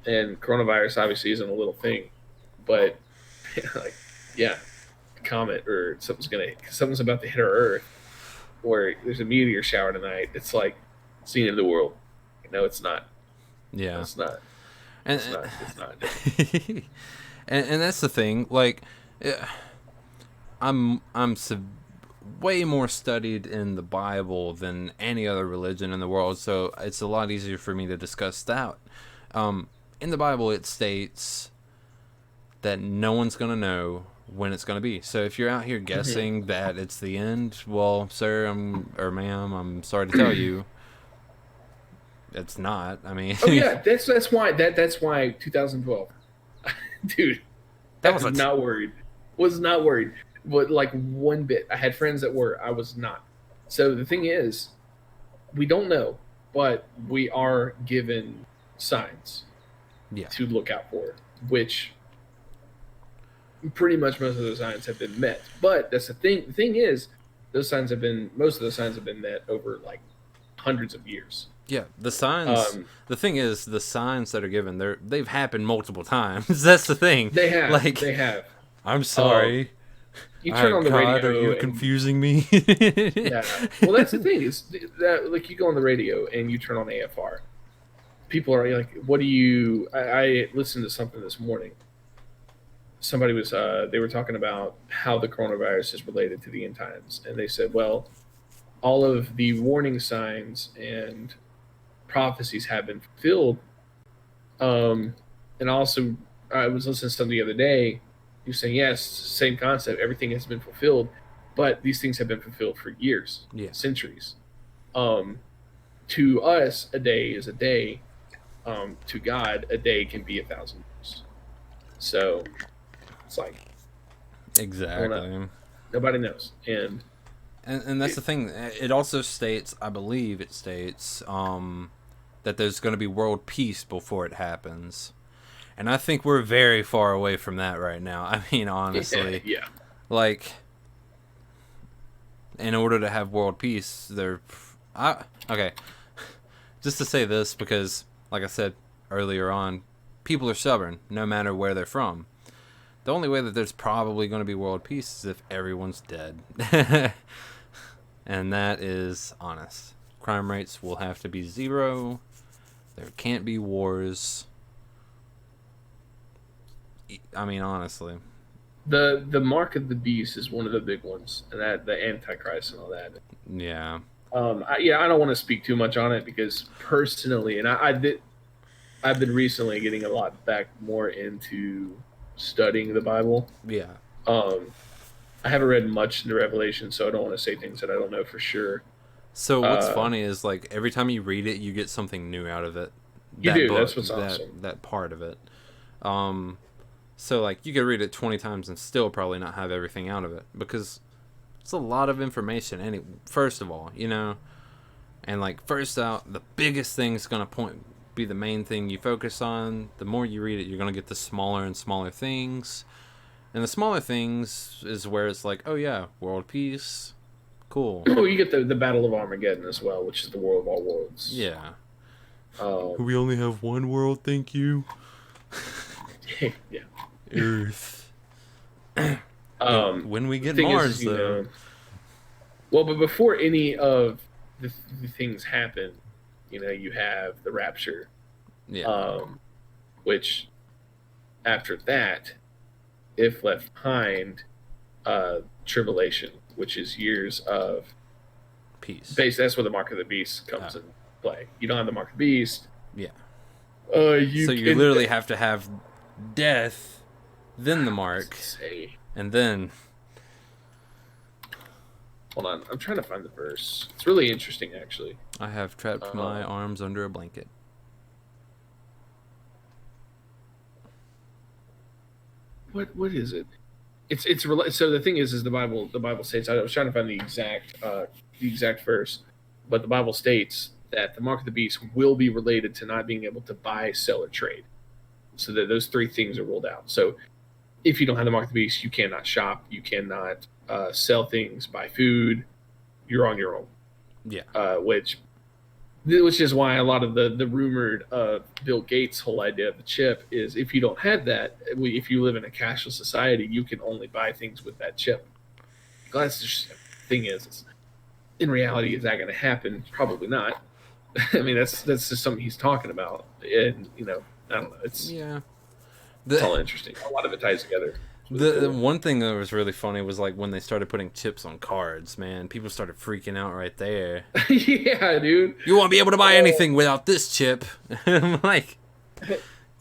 Speaker 1: and coronavirus obviously isn't a little thing, but like, yeah, comet or something's about to hit our Earth, or there's a meteor shower tonight. It's like it's the end of the world. No, it's not.
Speaker 2: Yeah,
Speaker 1: no, it's not.
Speaker 2: And
Speaker 1: it's not.
Speaker 2: and that's the thing. Like, I'm way more studied in the Bible than any other religion in the world, so it's a lot easier for me to discuss that. In the Bible, it states that no one's gonna know when it's gonna be. So if you're out here guessing that it's the end, well, sir, or ma'am, I'm sorry to tell you, it's not. I mean,
Speaker 1: oh yeah, that's why 2012, dude. That was not worried. Was not worried, but like one bit. I had friends that were. I was not. So the thing is, we don't know, but we are given signs to look out for, which pretty much most of those signs have been met. But that's the thing. The thing is, most of those signs have been met over like hundreds of years.
Speaker 2: Yeah, the signs. The thing is, the signs that are given, they've happened multiple times. That's the thing.
Speaker 1: They have.
Speaker 2: Like,
Speaker 1: they have.
Speaker 2: I'm sorry.
Speaker 1: You turn on the radio.
Speaker 2: Are you confusing me?
Speaker 1: Yeah. Well, that's the thing is that like you go on the radio and you turn on AFR. People are like, "What do you?" I listened to something this morning. Somebody was they were talking about how the coronavirus is related to the end times, and they said, "Well, all of the warning signs and prophecies have been fulfilled. And also, I was listening to something the other day. You're saying, yes, same concept. Everything has been fulfilled, but these things have been fulfilled for years,
Speaker 2: Yeah.
Speaker 1: centuries. Um, to us, a day is a day. To God, a day can be 1,000 years. So it's like, I don't know.
Speaker 2: Exactly.
Speaker 1: Nobody knows.
Speaker 2: And that's the thing. It also states, I believe it states, that there's going to be world peace before it happens. And I think we're very far away from that right now. I mean, honestly.
Speaker 1: Yeah.
Speaker 2: Like, in order to have world peace, okay. Just to say this, because, like I said earlier on, people are stubborn, no matter where they're from. The only way that there's probably going to be world peace is if everyone's dead. And that is honest. Crime rates will have to be 0. There can't be wars. I mean, honestly.
Speaker 1: The mark of the beast is one of the big ones, and that the Antichrist and all that.
Speaker 2: Yeah.
Speaker 1: I don't want to speak too much on it because personally, and I've been recently getting a lot back more into studying the Bible.
Speaker 2: Yeah.
Speaker 1: I haven't read much into Revelation, so I don't want to say things that I don't know for sure.
Speaker 2: So what's funny is, like, every time you read it, you get something new out of it.
Speaker 1: You do. That's what's awesome.
Speaker 2: That part of it. So, like, you could read it 20 times and still probably not have everything out of it because it's a lot of information. First of all, and, like, first out, the biggest thing's gonna be the main thing you focus on. The more you read it, you're gonna get the smaller and smaller things. And the smaller things is where it's like, oh yeah, world peace, cool.
Speaker 1: Oh, you get the Battle of Armageddon as well, which is the war of all worlds.
Speaker 2: Yeah. We only have one world, thank you.
Speaker 1: Yeah.
Speaker 2: Earth. When we get Mars, though.
Speaker 1: Well, but before any of the things happen, you have the rapture.
Speaker 2: Yeah.
Speaker 1: Which, after that, if left behind, tribulation, which is years of
Speaker 2: peace.
Speaker 1: That's where the mark of the beast comes in play. You don't have the mark of the beast.
Speaker 2: Yeah.
Speaker 1: You
Speaker 2: literally have to have death, then the mark, and then.
Speaker 1: Hold on, I'm trying to find the verse. It's really interesting, actually.
Speaker 2: I have trapped my arms under a blanket.
Speaker 1: What is it? So the thing is the Bible states. I was trying to find the exact verse, but the Bible states that the mark of the beast will be related to not being able to buy, sell, or trade. So that those 3 things are ruled out. So if you don't have the mark of the beast, you cannot shop, you cannot sell things, buy food. You're on your own.
Speaker 2: Yeah.
Speaker 1: Which is why a lot of the rumored Bill Gates' whole idea of the chip is if you don't have that, if you live in a cashless society, you can only buy things with that chip. Well, that's just the thing is, in reality, is that going to happen? Probably not. I mean, that's just something he's talking about, and I don't know. It's all interesting. A lot of it ties together.
Speaker 2: The one thing that was really funny was like when they started putting chips on cards, man. People started freaking out right there.
Speaker 1: Yeah, dude.
Speaker 2: You won't be able to buy anything without this chip. I'm like,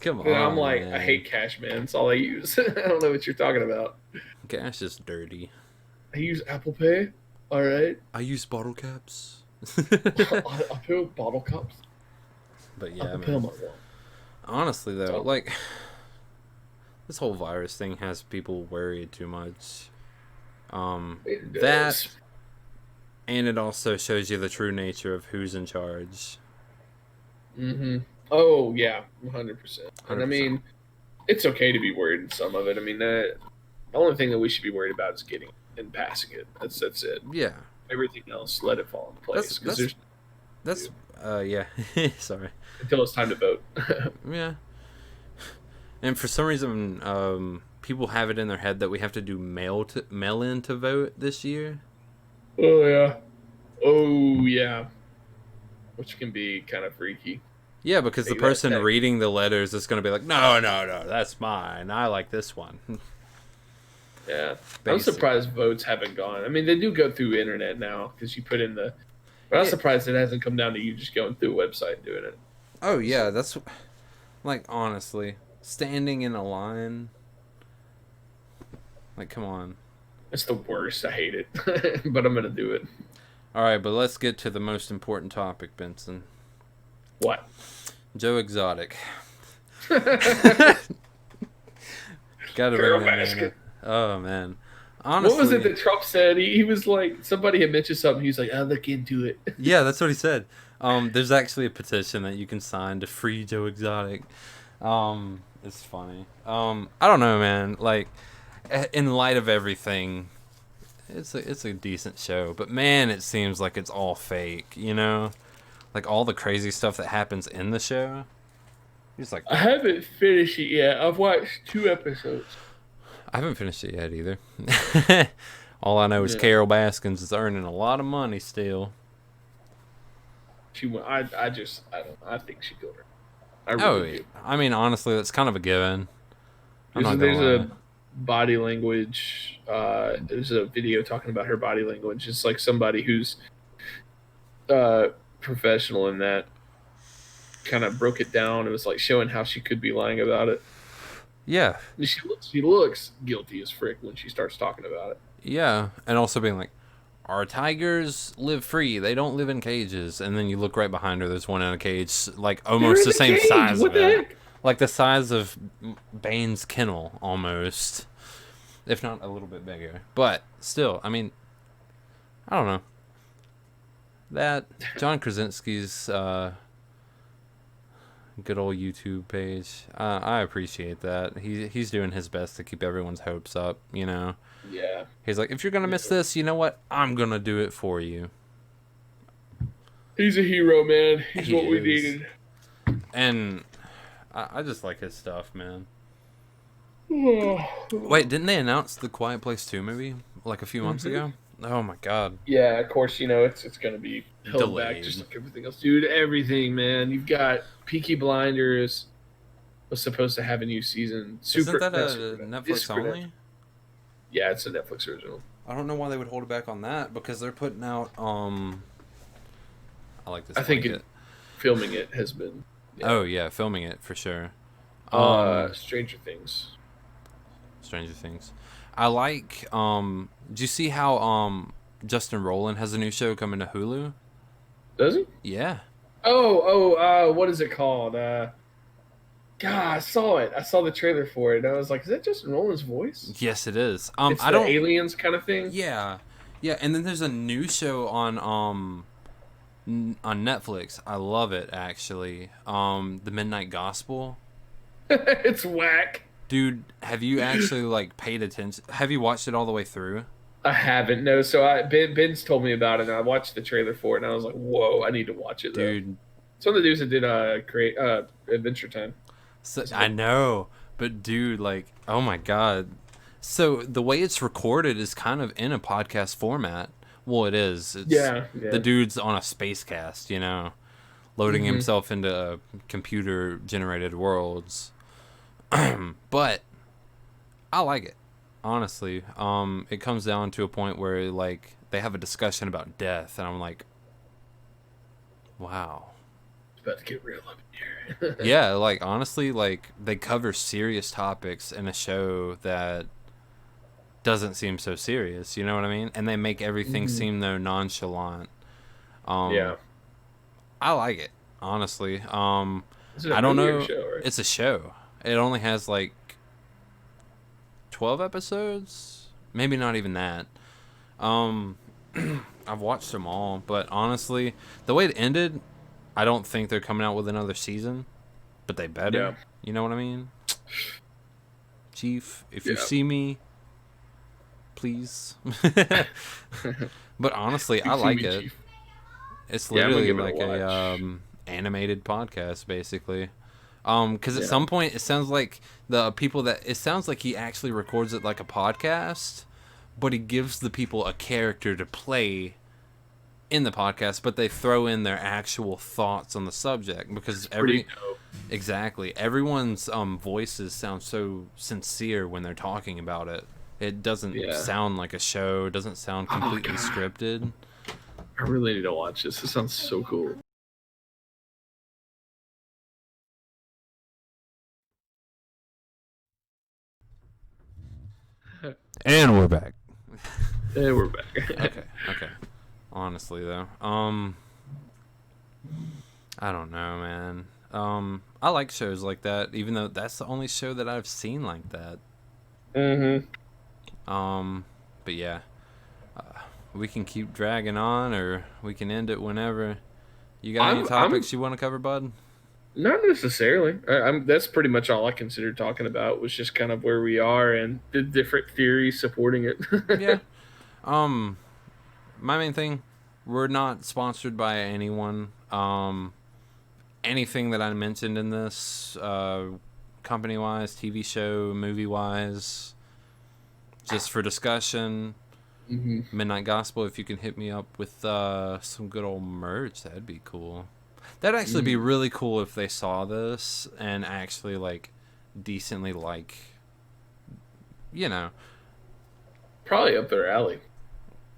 Speaker 2: come on.
Speaker 1: I'm like,
Speaker 2: man.
Speaker 1: I hate cash, man. It's all I use. I don't know what you're talking about.
Speaker 2: Cash is dirty.
Speaker 1: I use Apple Pay. All right.
Speaker 2: I use bottle caps.
Speaker 1: I pay with bottle cups.
Speaker 2: But yeah,
Speaker 1: man.
Speaker 2: Honestly, though, like, this whole virus thing has people worried too much. That, and it also shows you the true nature of who's in charge.
Speaker 1: Mm-hmm. Oh, yeah, 100%. And I mean, it's okay to be worried in some of it. I mean, the only thing that we should be worried about is getting and passing it. That's it.
Speaker 2: Yeah.
Speaker 1: Everything else, let it fall into place.
Speaker 2: Yeah. Sorry.
Speaker 1: Until it's time to vote.
Speaker 2: Yeah. And for some reason, people have it in their head that we have to do mail in to vote this year.
Speaker 1: Oh yeah. Which can be kind of freaky.
Speaker 2: Yeah, because the person reading the letters is going to be like, no, that's mine. I like this one.
Speaker 1: Yeah, I'm
Speaker 2: Basic.
Speaker 1: surprised votes haven't gone. I mean, they do go through internet now because you put in the. But I'm
Speaker 2: Yeah.
Speaker 1: surprised it hasn't come down to you just going through a website and doing it.
Speaker 2: Oh yeah,
Speaker 1: Honestly,
Speaker 2: that's like honestly, standing in a line. Like, come on.
Speaker 1: it's the worst. I hate it, but I'm gonna do it.
Speaker 2: All right, but let's get to the most important topic, Benson.
Speaker 1: What?
Speaker 2: Joe Exotic.
Speaker 1: Carol
Speaker 2: Gotta bring that man
Speaker 1: Baskin.
Speaker 2: up. Oh man,
Speaker 1: What was it
Speaker 2: honestly,
Speaker 1: that Trump said? He was like, somebody had mentioned something. He was like, I'll look into it.
Speaker 2: yeah, that's what he said. There's actually a petition that you can sign to free Joe Exotic. It's funny. I don't know, man. Like, in light of everything, it's a decent show, but man, it seems like it's all fake. You know, like all the crazy stuff that happens in the show. He's like,
Speaker 1: I haven't finished it yet. I've watched 2 episodes.
Speaker 2: I haven't finished it yet either. All I know is
Speaker 1: Yeah.
Speaker 2: Carol Baskins is earning a lot of money still.
Speaker 1: She went. I don't. I think she killed her. I
Speaker 2: Oh,
Speaker 1: really
Speaker 2: yeah.
Speaker 1: do.
Speaker 2: I mean, honestly, that's kind of a given. I'm not
Speaker 1: There's
Speaker 2: gonna lie.
Speaker 1: a body language. There's a video talking about her body language. It's like somebody who's professional in that kind of broke it down. It was like showing how she could be lying about it.
Speaker 2: Yeah,
Speaker 1: And she looks guilty as frick when she starts talking about it.
Speaker 2: yeah, and also being like, our tigers live free. They don't live in cages. And then you look right behind her. There's one in a cage, like
Speaker 1: They're
Speaker 2: almost
Speaker 1: in
Speaker 2: the
Speaker 1: the
Speaker 2: same
Speaker 1: cage.
Speaker 2: size
Speaker 1: What
Speaker 2: of
Speaker 1: the
Speaker 2: it,
Speaker 1: heck?
Speaker 2: like the size of Bane's kennel almost, if not a little bit bigger. But still, I mean, I don't know. That John Krasinski's good old YouTube page. I appreciate that. He's doing his best to keep everyone's hopes up. You know,
Speaker 1: Yeah.
Speaker 2: he's like, if you're gonna miss this, you know what? I'm gonna do it for you.
Speaker 1: He's a hero, man. He's
Speaker 2: He
Speaker 1: what we
Speaker 2: is.
Speaker 1: needed.
Speaker 2: And I just like his stuff, man.
Speaker 1: Yeah,
Speaker 2: Wait, didn't they announce the Quiet Place 2 movie like a few months ago? Oh my god,
Speaker 1: of course, it's gonna be held back just
Speaker 2: delayed.
Speaker 1: like everything else. Dude, everything, man. You've got Peaky Blinders was supposed to have a new season.
Speaker 2: Isn't that
Speaker 1: Not
Speaker 2: a
Speaker 1: Supernatural.
Speaker 2: Netflix
Speaker 1: It's Supernatural.
Speaker 2: only?
Speaker 1: Yeah, it's a Netflix original.
Speaker 2: I don't know why they would hold it back on that because they're putting out I like this
Speaker 1: I think
Speaker 2: blanket.
Speaker 1: filming it has been
Speaker 2: Oh yeah, filming it for sure.
Speaker 1: Stranger Things.
Speaker 2: Stranger Things. I like do you see how Justin Roiland has a new show coming to Hulu?
Speaker 1: Does he?
Speaker 2: Yeah.
Speaker 1: What is it called? God, I saw it. I saw the trailer for it, and I was like, "Is that Justin Roland's voice?"
Speaker 2: Yes it is.
Speaker 1: It's
Speaker 2: I
Speaker 1: the
Speaker 2: don't
Speaker 1: aliens kind of thing.
Speaker 2: Yeah. Yeah, and then there's a new show on on Netflix. I love it actually. The Midnight Gospel.
Speaker 1: It's whack.
Speaker 2: Dude, have you actually like paid attention? Have you watched it all the way through?
Speaker 1: I haven't. No, so Ben's told me about it, and I watched the trailer for it, and I was like, "Whoa, I need to watch it." Though.
Speaker 2: Dude,
Speaker 1: Some of the dudes that did create Adventure Time.
Speaker 2: so, I know, but dude, like, oh my god. So the way it's recorded is kind of in a podcast format. Well, it is. It's
Speaker 1: Yeah.
Speaker 2: the dude's on a space cast, loading
Speaker 1: Mhm.
Speaker 2: himself into computer generated worlds. But I like it. Honestly. It comes down to a point where like they have a discussion about death and I'm like, wow.
Speaker 1: It's about to get real up in here.
Speaker 2: Yeah, like honestly, like they cover serious topics in a show that doesn't seem so serious, you know what I mean? And they make everything
Speaker 1: Mhm.
Speaker 2: seem though nonchalant.
Speaker 1: Yeah.
Speaker 2: I like it, honestly.
Speaker 1: Is it a
Speaker 2: I don't
Speaker 1: movie or
Speaker 2: know.
Speaker 1: a show, right?
Speaker 2: It's a show. It only has like 12 episodes, maybe not even that. I've watched them all, but honestly, the way it ended, I don't think they're coming out with another season, but they better.
Speaker 1: Yeah.
Speaker 2: You know what I mean? Chief, if you
Speaker 1: Yeah.
Speaker 2: see me, please. But honestly, I
Speaker 1: You see
Speaker 2: like
Speaker 1: me,
Speaker 2: it.
Speaker 1: Chief.
Speaker 2: It's
Speaker 1: Yeah, I'm gonna
Speaker 2: literally
Speaker 1: give it
Speaker 2: like
Speaker 1: a
Speaker 2: a
Speaker 1: watch.
Speaker 2: animated podcast, basically. Because at
Speaker 1: Yeah.
Speaker 2: some point it sounds like it sounds like he actually records it like a podcast, but he gives the people a character to play in the podcast, but they throw in their actual thoughts on the subject because
Speaker 1: Pretty dope.
Speaker 2: exactly everyone's voices sound so sincere when they're talking about it. It doesn't
Speaker 1: Yeah,
Speaker 2: sound like a show. It doesn't sound
Speaker 1: oh
Speaker 2: completely
Speaker 1: god,
Speaker 2: scripted.
Speaker 1: I really need to watch this. This sounds so cool.
Speaker 2: And we're back.
Speaker 1: And we're back.
Speaker 2: Okay, okay. Honestly though, I don't know, man. I like shows like that, even though that's the only show that I've seen like that.
Speaker 1: Mm-hmm.
Speaker 2: Um, but yeah, we can keep dragging on, or we can end it whenever. You got any
Speaker 1: I'm
Speaker 2: topics you want to cover, bud?
Speaker 1: not necessarily. I'm that's pretty much all I considered talking about was just kind of where we are and the different theories supporting it.
Speaker 2: Yeah. Um, my main thing, we're not sponsored by anyone. Anything that I mentioned in this, company wise, TV show, movie wise, just for discussion.
Speaker 1: Hmm.
Speaker 2: Midnight Gospel, if you can hit me up with some good old merch, that'd be cool. That'd actually be
Speaker 1: Mm.
Speaker 2: really cool if they saw this and actually like decently like, you know,
Speaker 1: Probably up their alley.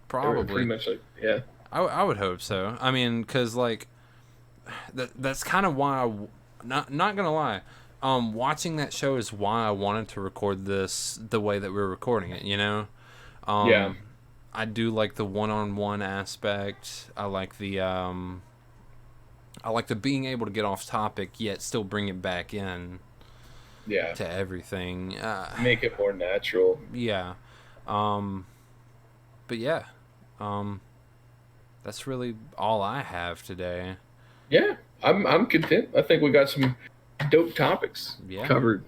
Speaker 1: They were pretty
Speaker 2: probably.
Speaker 1: much like, yeah,
Speaker 2: I would hope so. I mean, cause like that's kind of why not gonna lie. Watching that show is why I wanted to record this the way that we're recording it. You know,
Speaker 1: yeah,
Speaker 2: um, I do like the one-on-one aspect. I like the being able to get off topic yet still bring it back in
Speaker 1: yeah.
Speaker 2: to everything.
Speaker 1: Make it more natural.
Speaker 2: Yeah. Um, but yeah, um, that's really all I have today.
Speaker 1: Yeah, I'm content. I think we got some dope topics
Speaker 2: Yeah,
Speaker 1: covered.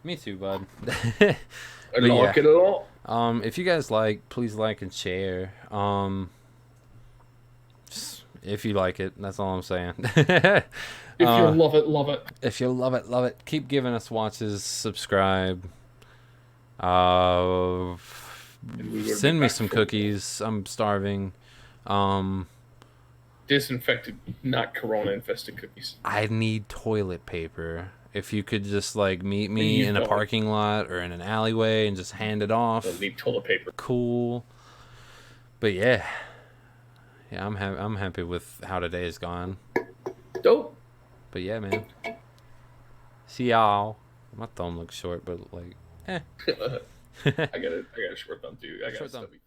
Speaker 2: me too, bud.
Speaker 1: I
Speaker 2: But
Speaker 1: like
Speaker 2: yeah,
Speaker 1: it at all.
Speaker 2: if you guys like, please like and share. If you like it, that's all I'm saying.
Speaker 1: If you
Speaker 2: uh,
Speaker 1: love it, love it.
Speaker 2: if you love it, love it. Keep giving us watches. Subscribe. Uh,
Speaker 1: And we will be
Speaker 2: Send me
Speaker 1: back
Speaker 2: some
Speaker 1: for more.
Speaker 2: cookies. I'm starving. Um,
Speaker 1: Disinfected, not corona infested cookies.
Speaker 2: I need toilet paper. If you could just like meet me
Speaker 1: You
Speaker 2: in a
Speaker 1: don't.
Speaker 2: parking lot or in an alleyway and just hand it
Speaker 1: Don't
Speaker 2: off,
Speaker 1: need toilet paper.
Speaker 2: cool. But yeah, yeah, I'm happy with how today has gone.
Speaker 1: Dope.
Speaker 2: But yeah, man. See y'all. My thumb looks short, but like, eh.
Speaker 1: I got a short thumb too. I got a
Speaker 2: Short thumb.
Speaker 1: stubby